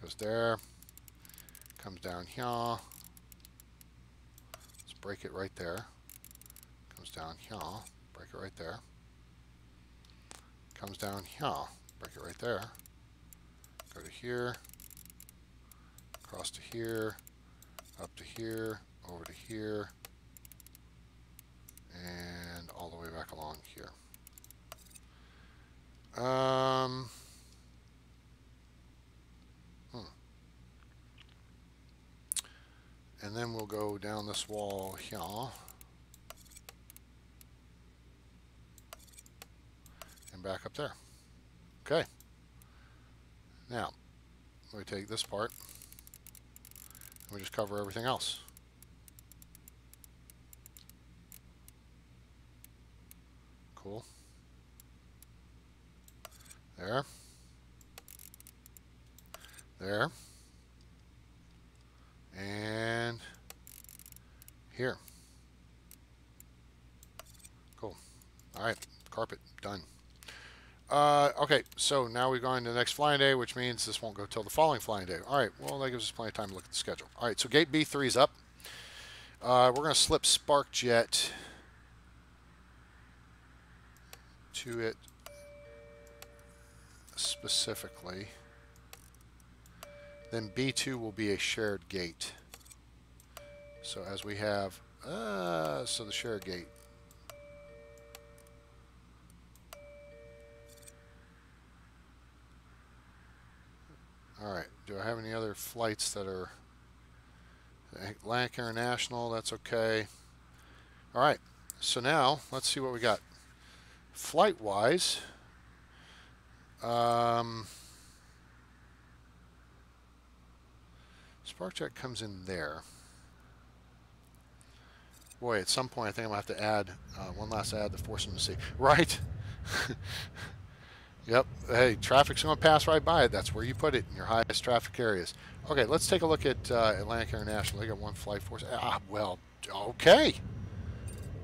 Goes there. Comes down here. Let's break it right there. Comes down here. Break it right there. Comes down here. Break it right there. Go to here. Across to here. Up to here. Over to here. And all the way back along here. And then we'll go down this wall here. And back up there. Okay. Now, we take this part and we just cover everything else. Cool. There. There. And here. Cool. All right, carpet done. Okay, so now we're going to the next flying day, which means this won't go till the following flying day. All right, well, that gives us plenty of time to look at the schedule. All right, so gate B3 is up. We're going to slip SparkJet to it specifically. Then B2 will be a shared gate. So as we have, so the shared gate. All right, do I have any other flights that are Atlantic International? That's okay. All right, so now let's see what we got. Flight-wise, SparkJet comes in there. Boy, at some point I think I'm going to have to add one last ad to force them to see. Right? Yep. Hey, traffic's going to pass right by it. That's where you put it, in your highest traffic areas. Okay, let's take a look at Atlantic International. They got one flight force. Well, okay.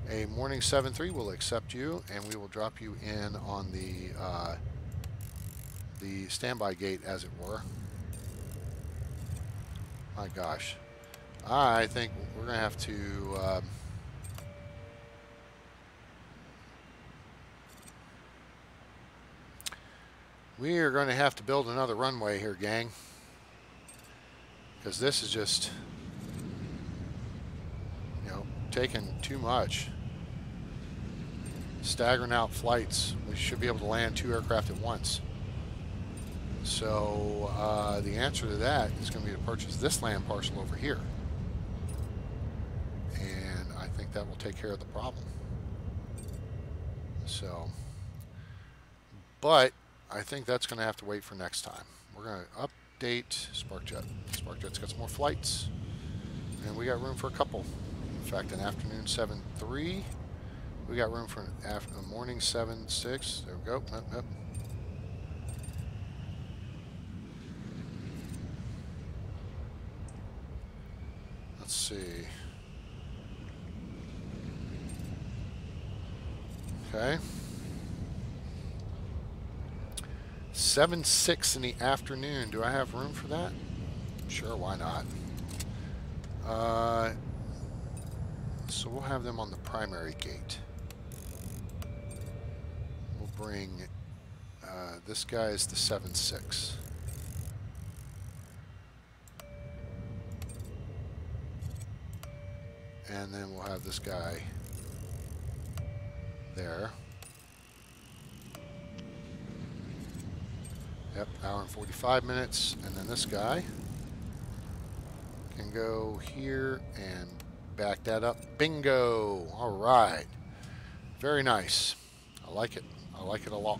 A morning 7-3 will accept you, and we will drop you in on the standby gate, as it were. My gosh. I think we're going to have to... we are going to have to build another runway here, gang. Because this is just, you know, taking too much. staggering out flights. We should be able to land 2 aircraft at once. So the answer to that is going to be to purchase this land parcel over here. And I think that will take care of the problem. So, but I think that's going to have to wait for next time. We're going to update SparkJet. SparkJet's got some more flights, and we got room for a couple. In fact, an afternoon 7-3. We got room for a morning 7-6. There we go. Yep. Let's see. Okay. 7-6 in the afternoon. Do I have room for that? Sure, why not? So we'll have them on the primary gate. We'll bring this guy is the 7-6. And then we'll have this guy there. Yep, hour and 45 minutes. And then this guy can go here and back that up. Bingo! All right. Very nice. I like it. I like it a lot.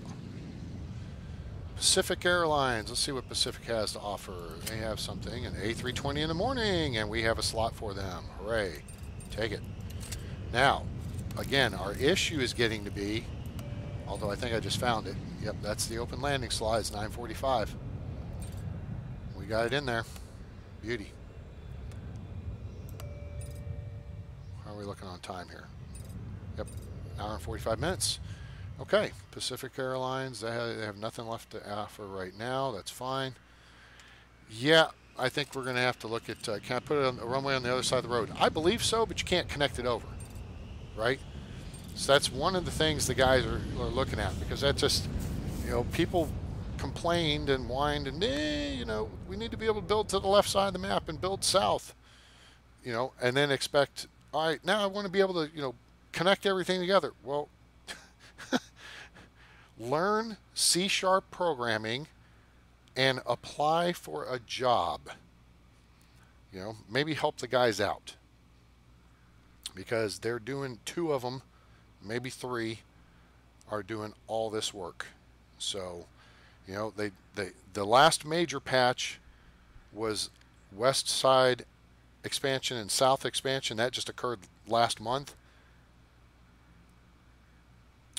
Pacific Airlines. Let's see what Pacific has to offer. They have something, an A320 in the morning, and we have a slot for them. Hooray. Take it. Now, again, our issue is getting to be, although I think I just found it. Yep, that's the open landing slot. It's 9:45. We got it in there. Beauty. How are we looking on time here? Yep, hour and 45 minutes. Okay, Pacific Airlines, they have nothing left to offer right now. That's fine. Yeah, I think we're going to have to look at, can I put it on a runway on the other side of the road? I believe so, but you can't connect it over, right? So that's one of the things the guys are looking at, because that just, you know, people complained and whined and, you know, we need to be able to build to the left side of the map and build south, you know, and then expect, all right, now I want to be able to, you know, connect everything together. Well, learn C# programming and apply for a job. You know, maybe help the guys out, because they're doing, 2 of them, maybe 3, are doing all this work. So, you know, the last major patch was west side expansion and south expansion. That just occurred last month.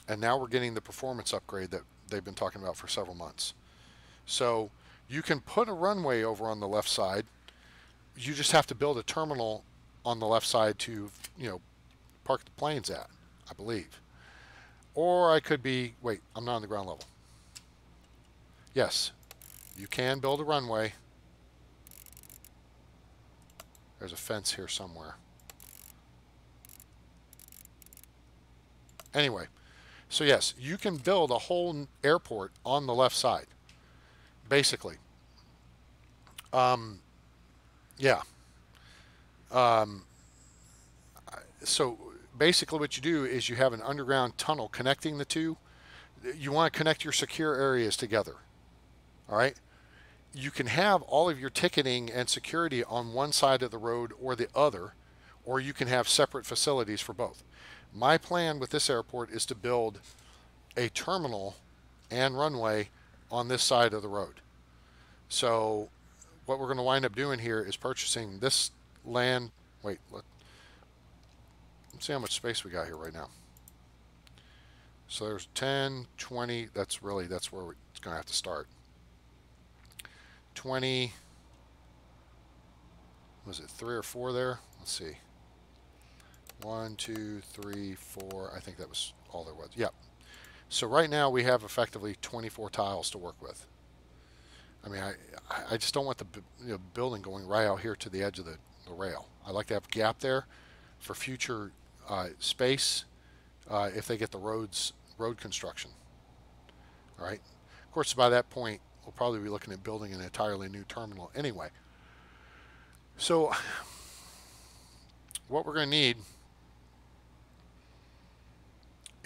And now we're getting the performance upgrade that they've been talking about for several months. So you can put a runway over on the left side. You just have to build a terminal on the left side to, you know, park the planes at, I believe. Or I could be, wait, I'm not on the ground level. Yes, you can build a runway. There's a fence here somewhere. Anyway, so yes, you can build a whole airport on the left side, basically. Yeah. So basically what you do is you have an underground tunnel connecting the two. You want to connect your secure areas together. All right. You can have all of your ticketing and security on one side of the road or the other, or you can have separate facilities for both. My plan with this airport is to build a terminal and runway on this side of the road. So what we're going to wind up doing here is purchasing this land. Wait, let's see how much space we got here right now. So there's 10, 20. That's where it's going to have to start. 20. Was it 3 or 4 there? Let's see. 1, 2, 3, 4. I think that was all there was. Yep. So right now we have effectively 24 tiles to work with. I mean, I just don't want the building going right out here to the edge of the rail. I like to have a gap there for future space if they get the road construction. All right. Of course, by that point, we'll probably be looking at building an entirely new terminal anyway. So what we're going to need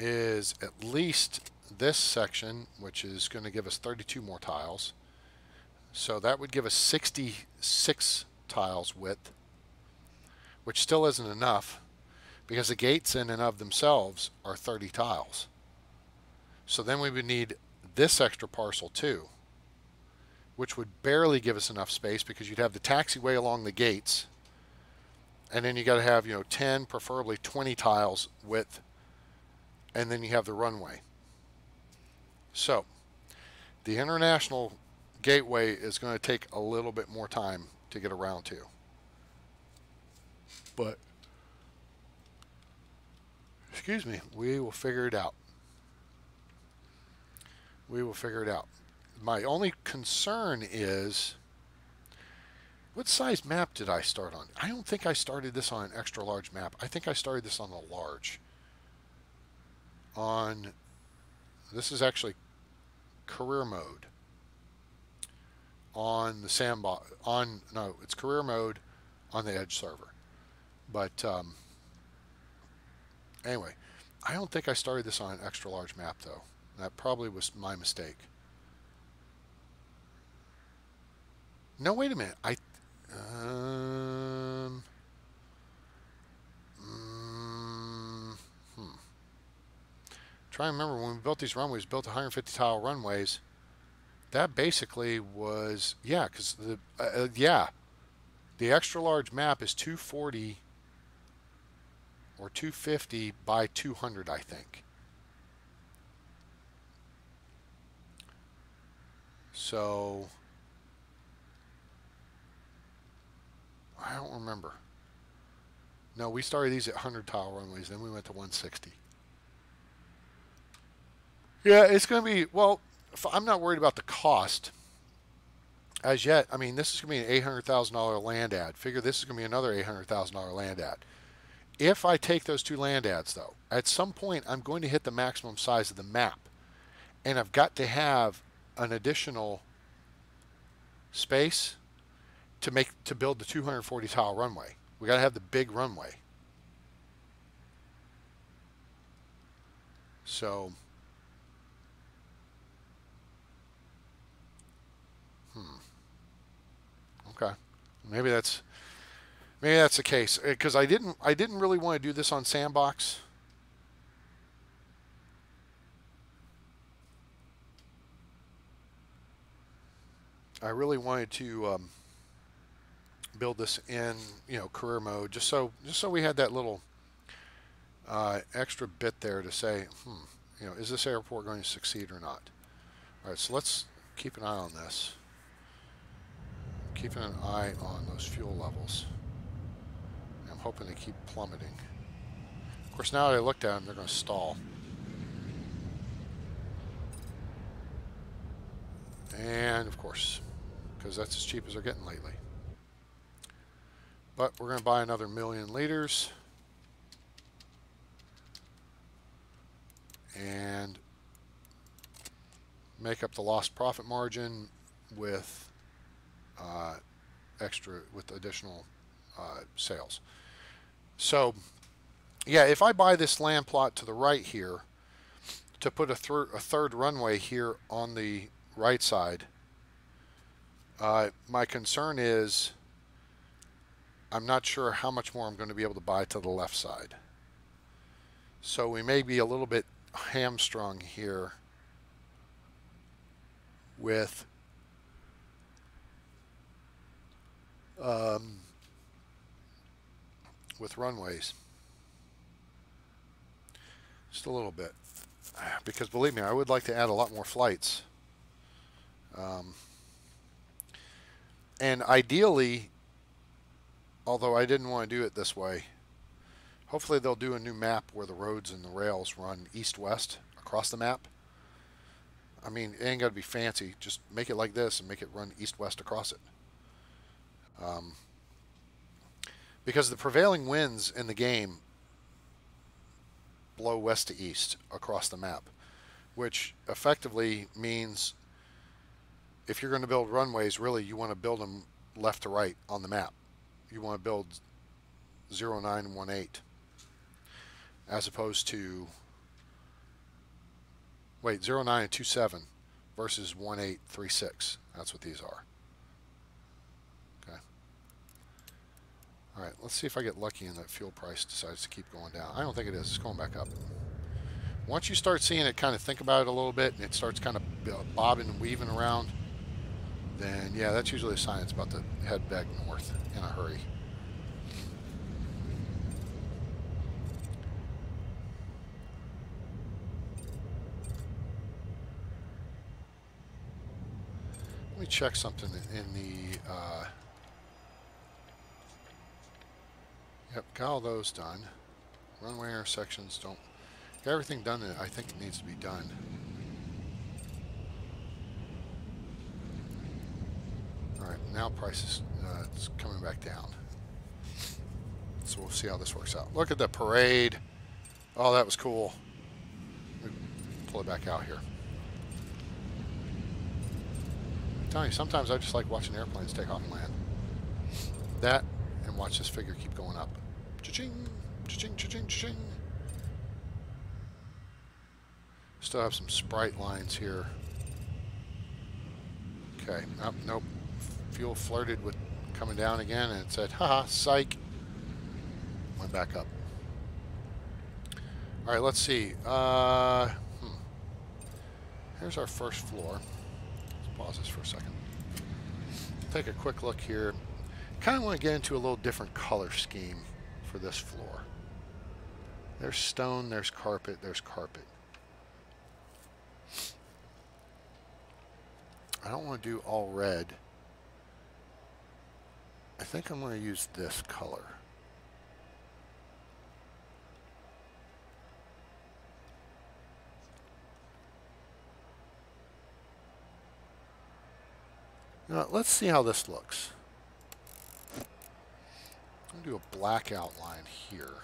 is at least this section, which is going to give us 32 more tiles. So that would give us 66 tiles width, which still isn't enough because the gates in and of themselves are 30 tiles. So then we would need this extra parcel too, which would barely give us enough space because you'd have the taxiway along the gates, and then you got to have, 10, preferably 20 tiles width, and then you have the runway. So the international gateway is going to take a little bit more time to get around to, but excuse me, we will figure it out. We will figure it out. My only concern is, what size map did I start on? I don't think I started this on an extra large map. I think I started this on a large. This is actually career mode. On the sandbox, no, it's career mode on the Edge server. But anyway, I don't think I started this on an extra large map though. That probably was my mistake. No, wait a minute. Try and remember when we built these runways, built 150 tile runways. That basically was, yeah, because the extra large map is 240 or 250 by 200, I think. So I don't remember. No, we started these at 100 tile runways, then we went to 160. Yeah, it's going to be, well, I'm not worried about the cost as yet. I mean, this is going to be an $800,000 land ad. Figure this is going to be another $800,000 land ad. If I take those two land ads, though, at some point I'm going to hit the maximum size of the map, and I've got to have an additional space to build the 240 tile runway. We got to have the big runway. So okay, maybe that's the case, because I didn't really want to do this on sandbox. I really wanted to build this in career mode, just so we had that little extra bit there to say, is this airport going to succeed or not? All right, so let's keep an eye on this. Keeping an eye on those fuel levels. I'm hoping they keep plummeting. Of course, now that I looked at them, they're going to stall. And of course, because that's as cheap as they're getting lately. But we're going to buy another 1,000,000 liters. And make up the lost profit margin with additional sales. So yeah, if I buy this land plot to the right here to put a third runway here on the right side, my concern is I'm not sure how much more I'm going to be able to buy to the left side. So we may be a little bit hamstrung here with runways. Just a little bit. Because believe me, I would like to add a lot more flights. And ideally, although I didn't want to do it this way, hopefully they'll do a new map where the roads and the rails run east-west across the map. I mean, it ain't got to be fancy. Just make it like this and make it run east-west across it. Because the prevailing winds in the game blow west to east across the map, which effectively means if you're going to build runways, really you want to build them left to right on the map. You want to build 0, 9, and 1, 8 as opposed to Wait, 09 and 27 versus 1836. That's what these are. Okay. All right, let's see if I get lucky and that fuel price decides to keep going down. I don't think it is. It's going back up. Once you start seeing it, kind of think about it a little bit, and it starts kind of bobbing and weaving around, then yeah, that's usually a sign it's about to head back north in a hurry. Let me check something in the, yep, got all those done. Runway intersections don't, got everything done that I think it needs to be done. All right, now prices, it's coming back down. So we'll see how this works out. Look at the parade. Oh, that was cool. Let me pull it back out here. I'm telling you, sometimes I just like watching airplanes take off and land. That, and watch this figure keep going up. Cha-ching, cha-ching, cha-ching, cha-ching. Still have some sprite lines here. Okay, nope. Fuel flirted with coming down again, and it said, haha, psych. Went back up. All right, let's see. Here's our first floor. Let's pause this for a second. Take a quick look here. Kind of want to get into a little different color scheme for this floor. There's stone, there's carpet, there's carpet. I don't want to do all red. I think I'm going to use this color. Now, let's see how this looks. I'm going to do a black outline here.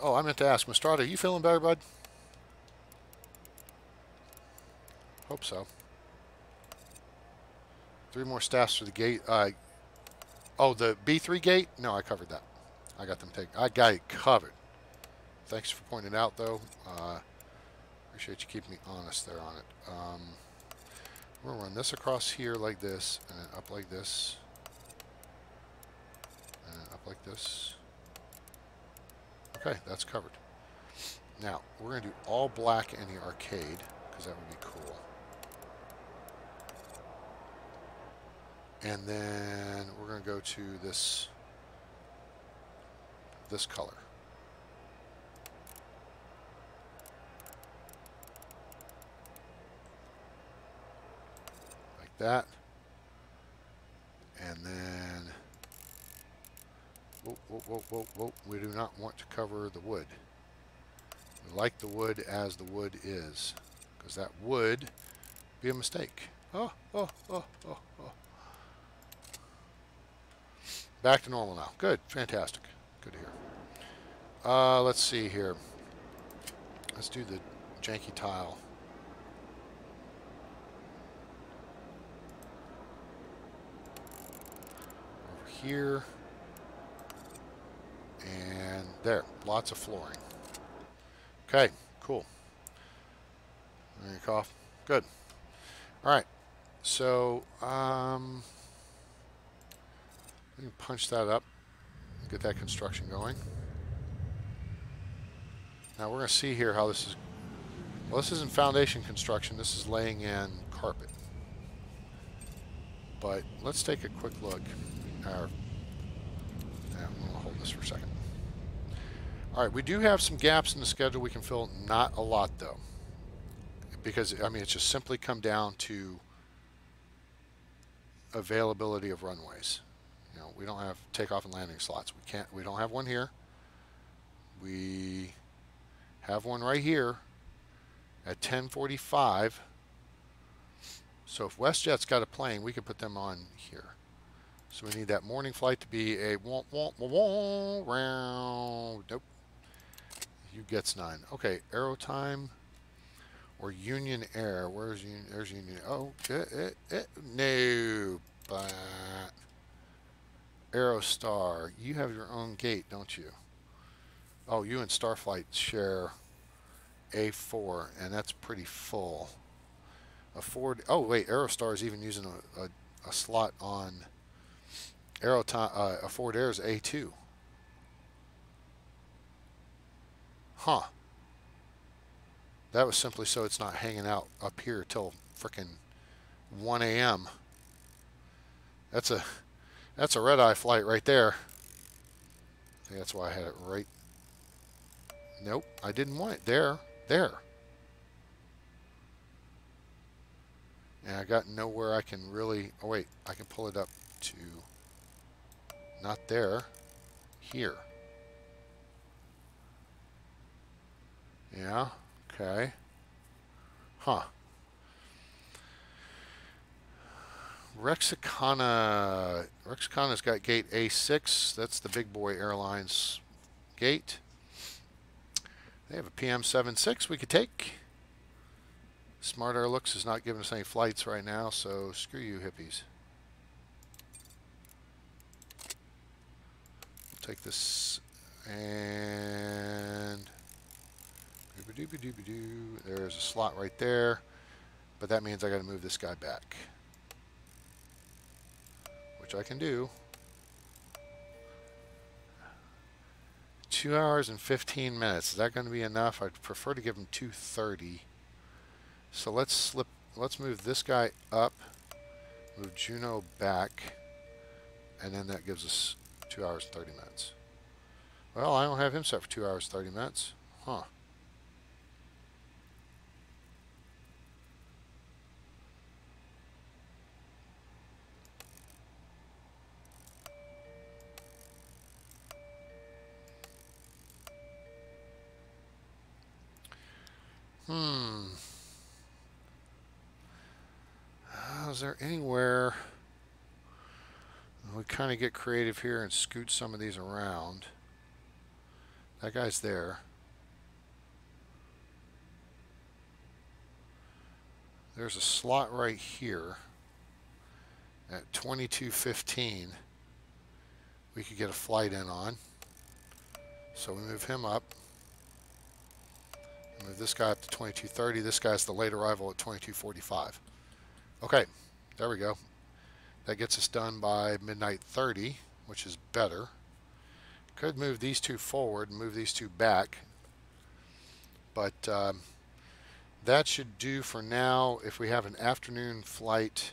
Oh, I meant to ask, Mastrada, you feeling better, bud? Hope so. 3 more staffs for the gate. Oh, the B3 gate? No, I covered that. I got them taken. I got it covered. Thanks for pointing out, though. Appreciate you keeping me honest there on it. We're going to run this across here like this, and then up like this, and then up like this. Okay, that's covered. Now, we're going to do all black in the arcade, because that would be cool. And then we're going to go to this color. Like that. And then, whoa. We do not want to cover the wood. We like the wood as the wood is, because that would be a mistake. Oh. Back to normal now. Good. Fantastic. Good to hear. Let's see here. Let's do the janky tile. Over here. And there. Lots of flooring. Okay. Cool. Any cough? Good. All right. So, we can punch that up, get that construction going. Now we're going to see here how this is. Well, this isn't foundation construction. This is laying in carpet. But let's take a quick look. I'm going to hold this for a second. All right, we do have some gaps in the schedule we can fill. Not a lot, though. Because, I mean, it's just simply come down to availability of runways. You know, we don't have takeoff and landing slots. We don't have one here. We have one right here at 10:45. So if WestJet's got a plane, we can put them on here. So we need that morning flight to be a round. Nope. You gets 9. Okay, aero time. Or Union Air. Where's Union? There's Union. Oh, no. But Aerostar. You have your own gate, don't you? Oh, you and Starflight share A4, and that's pretty full. A Ford. Oh wait, Aerostar is even using a slot on a Ford Air's A2. Huh. That was simply so it's not hanging out up here till frickin' 1 a.m. That's a red-eye flight right there. I think that's why I had it right. Nope, I didn't want it there. There. And I got nowhere I can really. Oh wait, I can pull it up to. Not there. Here. Yeah. Okay. Huh. Rexicana's got gate A6. That's the big boy airlines gate. They have a PM76 we could take. Smart Air Looks is not giving us any flights right now, so screw you hippies. We'll take this and there's a slot right there, but that means I got to move this guy back, which I can do. 2 hours and 15 minutes. Is that going to be enough? I'd prefer to give him 2:30. So let's move this guy up, move Juno back, and then that gives us 2 hours and 30 minutes. Well, I don't have him set for 2 hours 30 minutes. Huh. Is there anywhere we kind of get creative here and scoot some of these around? That guy's there. There's a slot right here at 22:15. We could get a flight in on. So we move him up. Move this guy up to 22:30. This guy's the late arrival at 22:45. Okay, there we go. That gets us done by midnight 30, which is better. Could move these two forward and move these two back, but that should do for now. If we have an afternoon flight,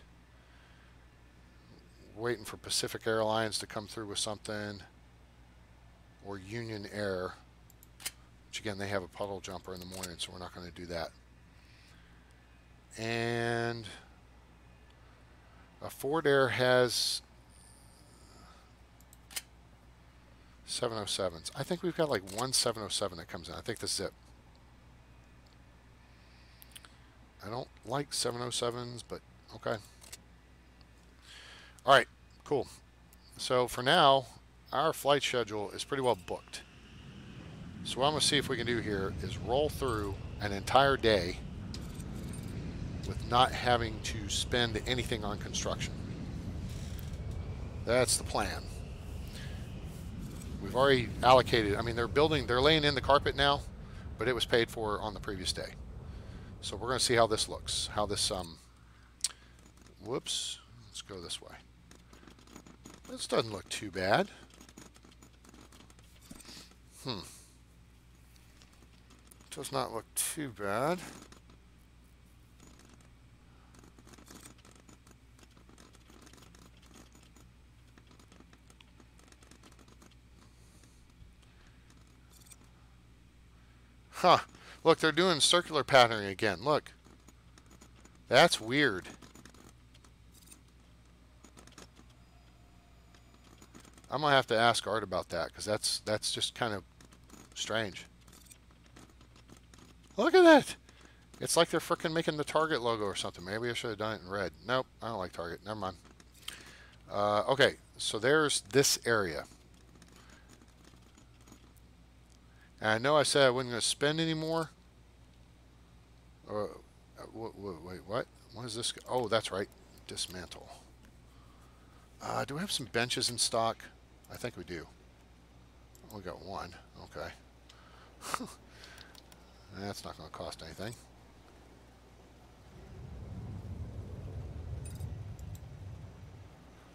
waiting for Pacific Airlines to come through with something, or Union Air, which again, they have a puddle jumper in the morning, so we're not going to do that. And a Ford Air has 707s. I think we've got like one 707 that comes in. I think this is it. I don't like 707s, but okay. All right, cool. So for now, our flight schedule is pretty well booked. So what I'm going to see if we can do here is roll through an entire day with not having to spend anything on construction. That's the plan. We've already allocated, I mean, they're laying in the carpet now, but it was paid for on the previous day. So we're going to see how this looks, how this, whoops, let's go this way. This doesn't look too bad. Does not look too bad. Huh. Look, they're doing circular patterning again. Look. That's weird. I'm going to have to ask Art about that, because that's just kind of strange. Look at that. It's like they're frickin' making the Target logo or something. Maybe I should have done it in red. Nope, I don't like Target. Never mind. Okay, so there's this area. And I know I said I wasn't going to spend any more. Wait, what? What is this? Oh, that's right. Dismantle. Do we have some benches in stock? I think we do. We got one. Okay. That's not going to cost anything.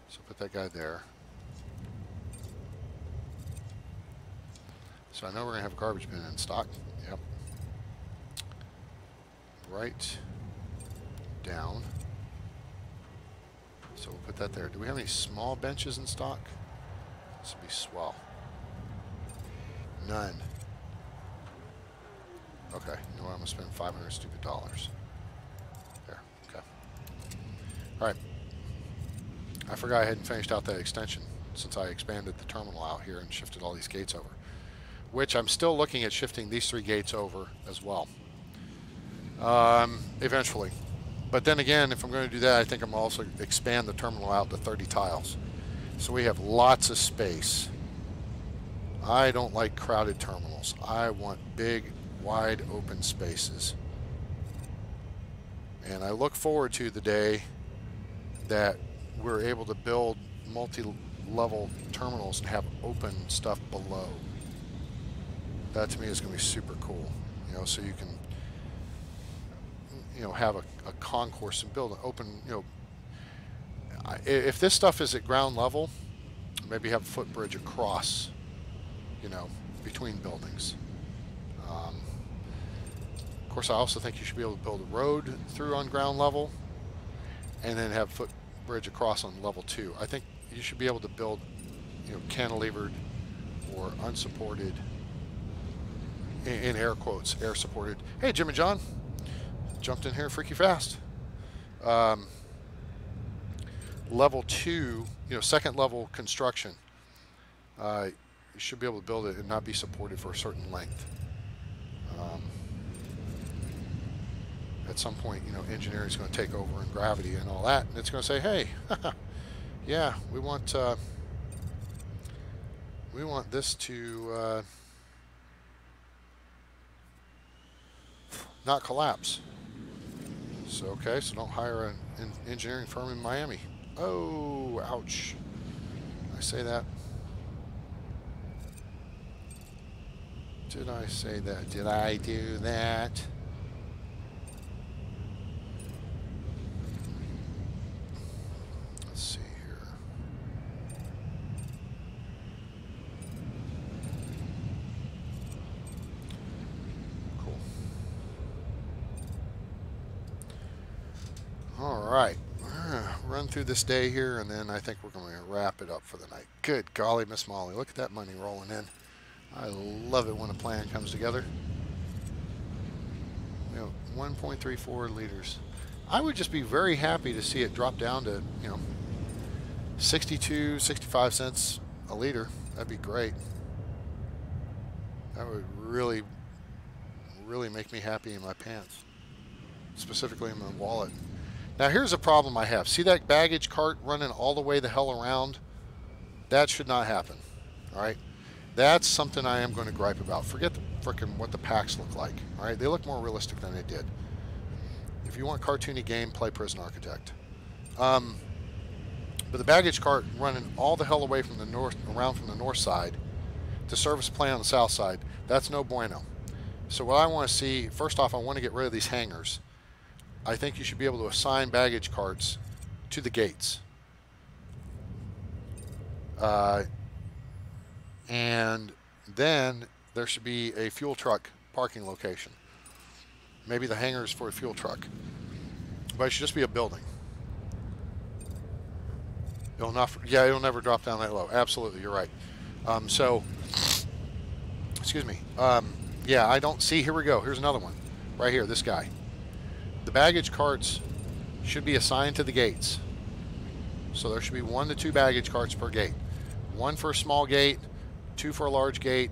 So put that guy there. So I know we're going to have a garbage bin in stock. Yep. Right down. So we'll put that there. Do we have any small benches in stock? This would be swell. None. Okay, you know what? I'm going to spend $500 stupid dollars. There, okay. Alright. I forgot I hadn't finished out that extension since I expanded the terminal out here and shifted all these gates over. Which I'm still looking at shifting these 3 gates over as well. Eventually. But then again, if I'm going to do that, I think I'm also expand the terminal out to 30 tiles. So we have lots of space. I don't like crowded terminals. I want big, wide open spaces. And I look forward to the day that we're able to build multi-level terminals and have open stuff below. That to me is going to be super cool. You know, so you can, you know, have a concourse and build an open, you know, if this stuff is at ground level, maybe have a footbridge across, you know, between buildings. Of course, I also think you should be able to build a road through on ground level and then have footbridge across on level 2. I think you should be able to build, you know, cantilevered or unsupported, in air quotes, air supported. Hey, Jim and John. Jumped in here freaky fast. Level 2, you know, second level construction. You should be able to build it and not be supported for a certain length. At some point, you know, engineering is going to take over and gravity and all that, and it's going to say, hey, yeah, we want this to not collapse. So, okay, so don't hire an engineering firm in Miami. Oh, ouch. Did I say that? Did I say that? Did I do that? Let's see here. Cool. All right. Run through this day here, and then I think we're going to wrap it up for the night. Good golly, Miss Molly. Look at that money rolling in. I love it when a plan comes together. You know, 1.34 liters. I would just be very happy to see it drop down to, you know, 62, 65 cents a liter. That'd be great. That would really, really make me happy in my pants, specifically in my wallet. Now here's a problem I have. See that baggage cart running all the way the hell around? That should not happen. All right? That's something I am going to gripe about. Forget the frickin' what the packs look like. All right? They look more realistic than they did. If you want cartoony game, play Prison Architect. But the baggage cart running all the hell away from the north, around from the north side to service a plane on the south side, that's no bueno. So what I want to see, first off, I want to get rid of these hangars. I think you should be able to assign baggage carts to the gates. And then there should be a fuel truck parking location. Maybe the hangars for a fuel truck. But it should just be a building. It'll not, yeah, it'll never drop down that low. Absolutely, you're right. Excuse me. Yeah, I don't see, here we go. Here's another one. Right here, this guy. The baggage carts should be assigned to the gates. So there should be 1 to 2 baggage carts per gate. 1 for a small gate, 2 for a large gate,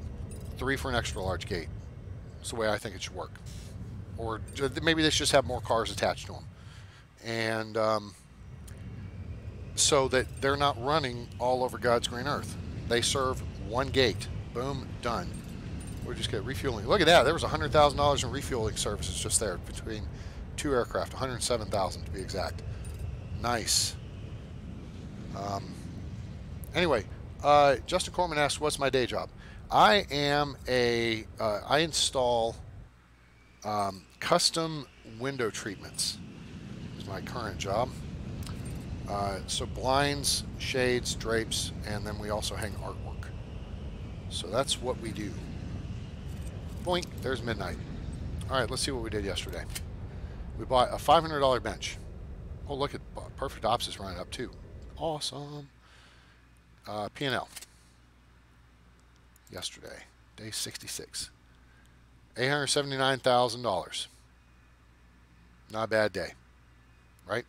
3 for an extra large gate. That's the way I think it should work. Or maybe they should just have more cars attached to them. And so that they're not running all over God's green earth. They serve 1 gate. Boom, done. We'll just get refueling. Look at that. There was $100,000 in refueling services just there between two aircraft. 107,000 to be exact. Nice. Anyway, Justin Corman asks, "What's my day job?" I am I install custom window treatments. Is my current job. So blinds, shades, drapes, and then we also hang artwork. So that's what we do. Boink, there's midnight. All right, let's see what we did yesterday. We bought a $500 bench. Oh, look at Perfect Ops is running up too. Awesome. P&L. Yesterday, day 66. $879,000. Not a bad day, right?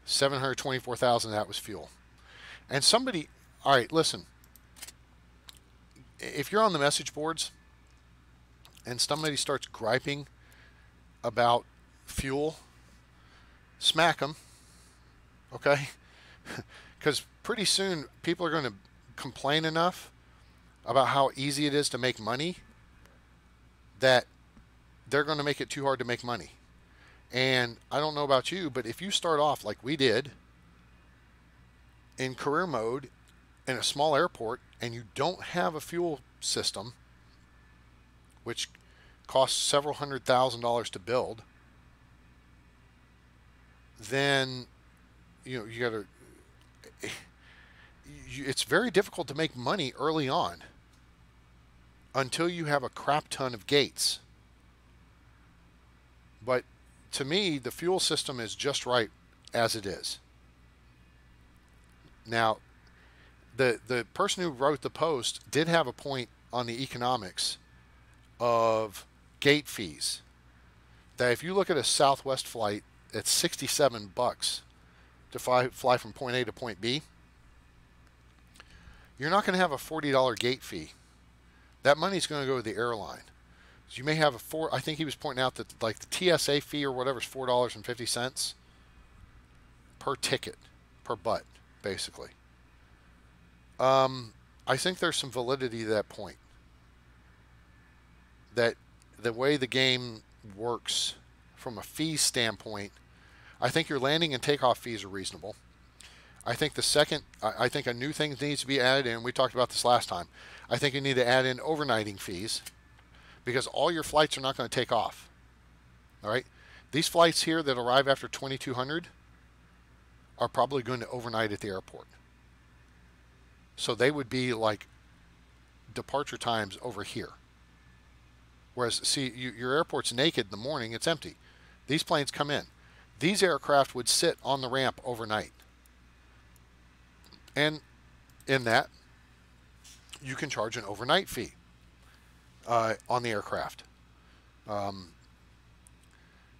$724,000 that was fuel. And somebody, all right, listen. If you're on the message boards and somebody starts griping about fuel, smack them, okay? Because pretty soon people are going to complain enough about how easy it is to make money that they're going to make it too hard to make money. And I don't know about you, but if you start off like we did in career mode in a small airport and you don't have a fuel system, which costs several $100,000 to build, then you got to. It's very difficult to make money early on until you have a crap ton of gates. But to me, the fuel system is just right as it is. Now, the person who wrote the post did have a point on the economics of gate fees. That if you look at a Southwest flight, it's $67 to fly from point A to point B. You're not going to have a $40 gate fee. That money's going to go to the airline. So you may have I think he was pointing out that like the TSA fee or whatever is $4.50 per ticket, per butt, basically. I think there's some validity to that point. That the way the game works from a fee standpoint, I think your landing and takeoff fees are reasonable. I think I think a new thing needs to be added in. We talked about this last time. I think you need to add in overnighting fees because all your flights are not going to take off. All right? These flights here that arrive after 2200 are probably going to overnight at the airport. So they would be like departure times over here. Whereas, see, your airport's naked in the morning, it's empty. These planes come in. These aircraft would sit on the ramp overnight. And in that, you can charge an overnight fee on the aircraft.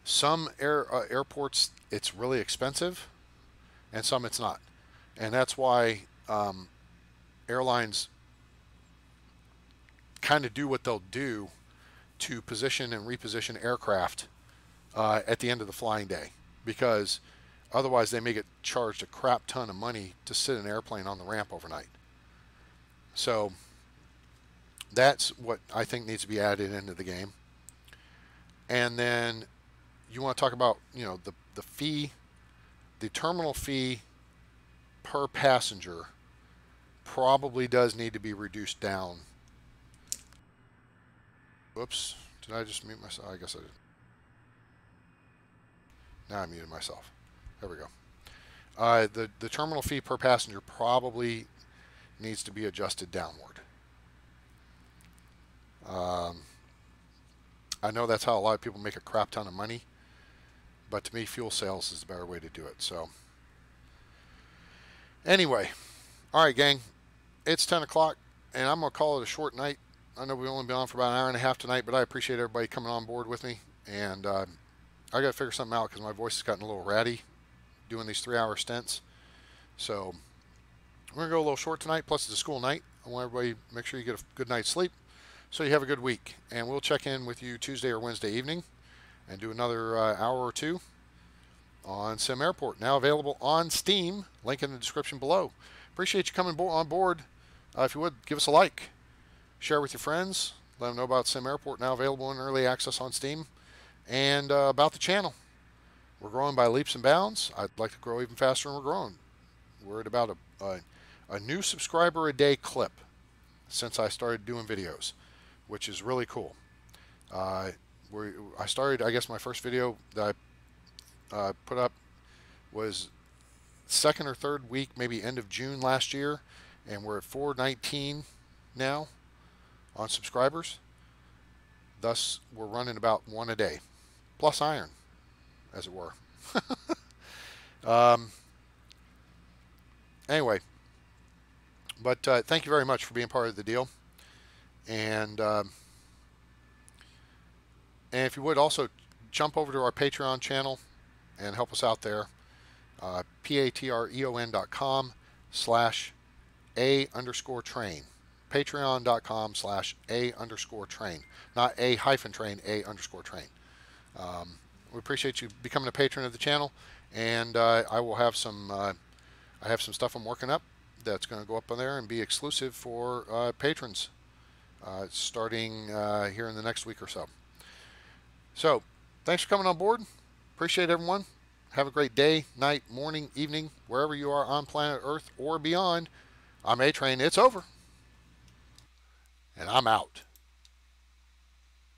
Some airports, it's really expensive, and some it's not. And that's why airlines kind of do what they'll do to position and reposition aircraft at the end of the flying day, because otherwise they may get charged a crap ton of money to sit an airplane on the ramp overnight. So that's what I think needs to be added into the game. And then you want to talk about, the fee, the terminal fee per passenger probably does need to be reduced down. Whoops, did I just mute myself? I guess I did. Now I muted myself. There we go. The terminal fee per passenger probably needs to be adjusted downward. I know that's how a lot of people make a crap ton of money, but to me, fuel sales is the better way to do it. So anyway, all right, gang, it's 10 o'clock, and I'm going to call it a short night. I know we've only been on for about an hour and a half tonight, but I appreciate everybody coming on board with me. And I got to figure something out because my voice has gotten a little ratty doing these 3-hour stints. So we're going to go a little short tonight, plus it's a school night. I want everybody to make sure you get a good night's sleep so you have a good week. And we'll check in with you Tuesday or Wednesday evening and do another hour or two on SimAirport. Now available on Steam. Link in the description below. Appreciate you coming on board. If you would, give us a like. Share with your friends. Let them know about SimAirport, now available in early access on Steam, and about the channel. We're growing by leaps and bounds. I'd like to grow even faster, and we're growing. We're at about a new subscriber a day clip since I started doing videos, which is really cool. Uh, I started, I guess my first video that I put up was second or third week, maybe end of June last year, and we're at 419 now on subscribers. Thus, we're running about one a day, plus iron, as it were. um, anyway, but thank you very much for being part of the deal. And if you would also jump over to our Patreon channel and help us out there. patreon.com/a_train. Patreon.com/a_train. Not a-train, a_train. We appreciate you becoming a patron of the channel, and I will have some. I have some stuff I'm working up that's going to go up on there and be exclusive for patrons, starting here in the next week or so. So, thanks for coming on board. Appreciate everyone. Have a great day, night, morning, evening, wherever you are on planet Earth or beyond. I'm A-Train. It's over, and I'm out.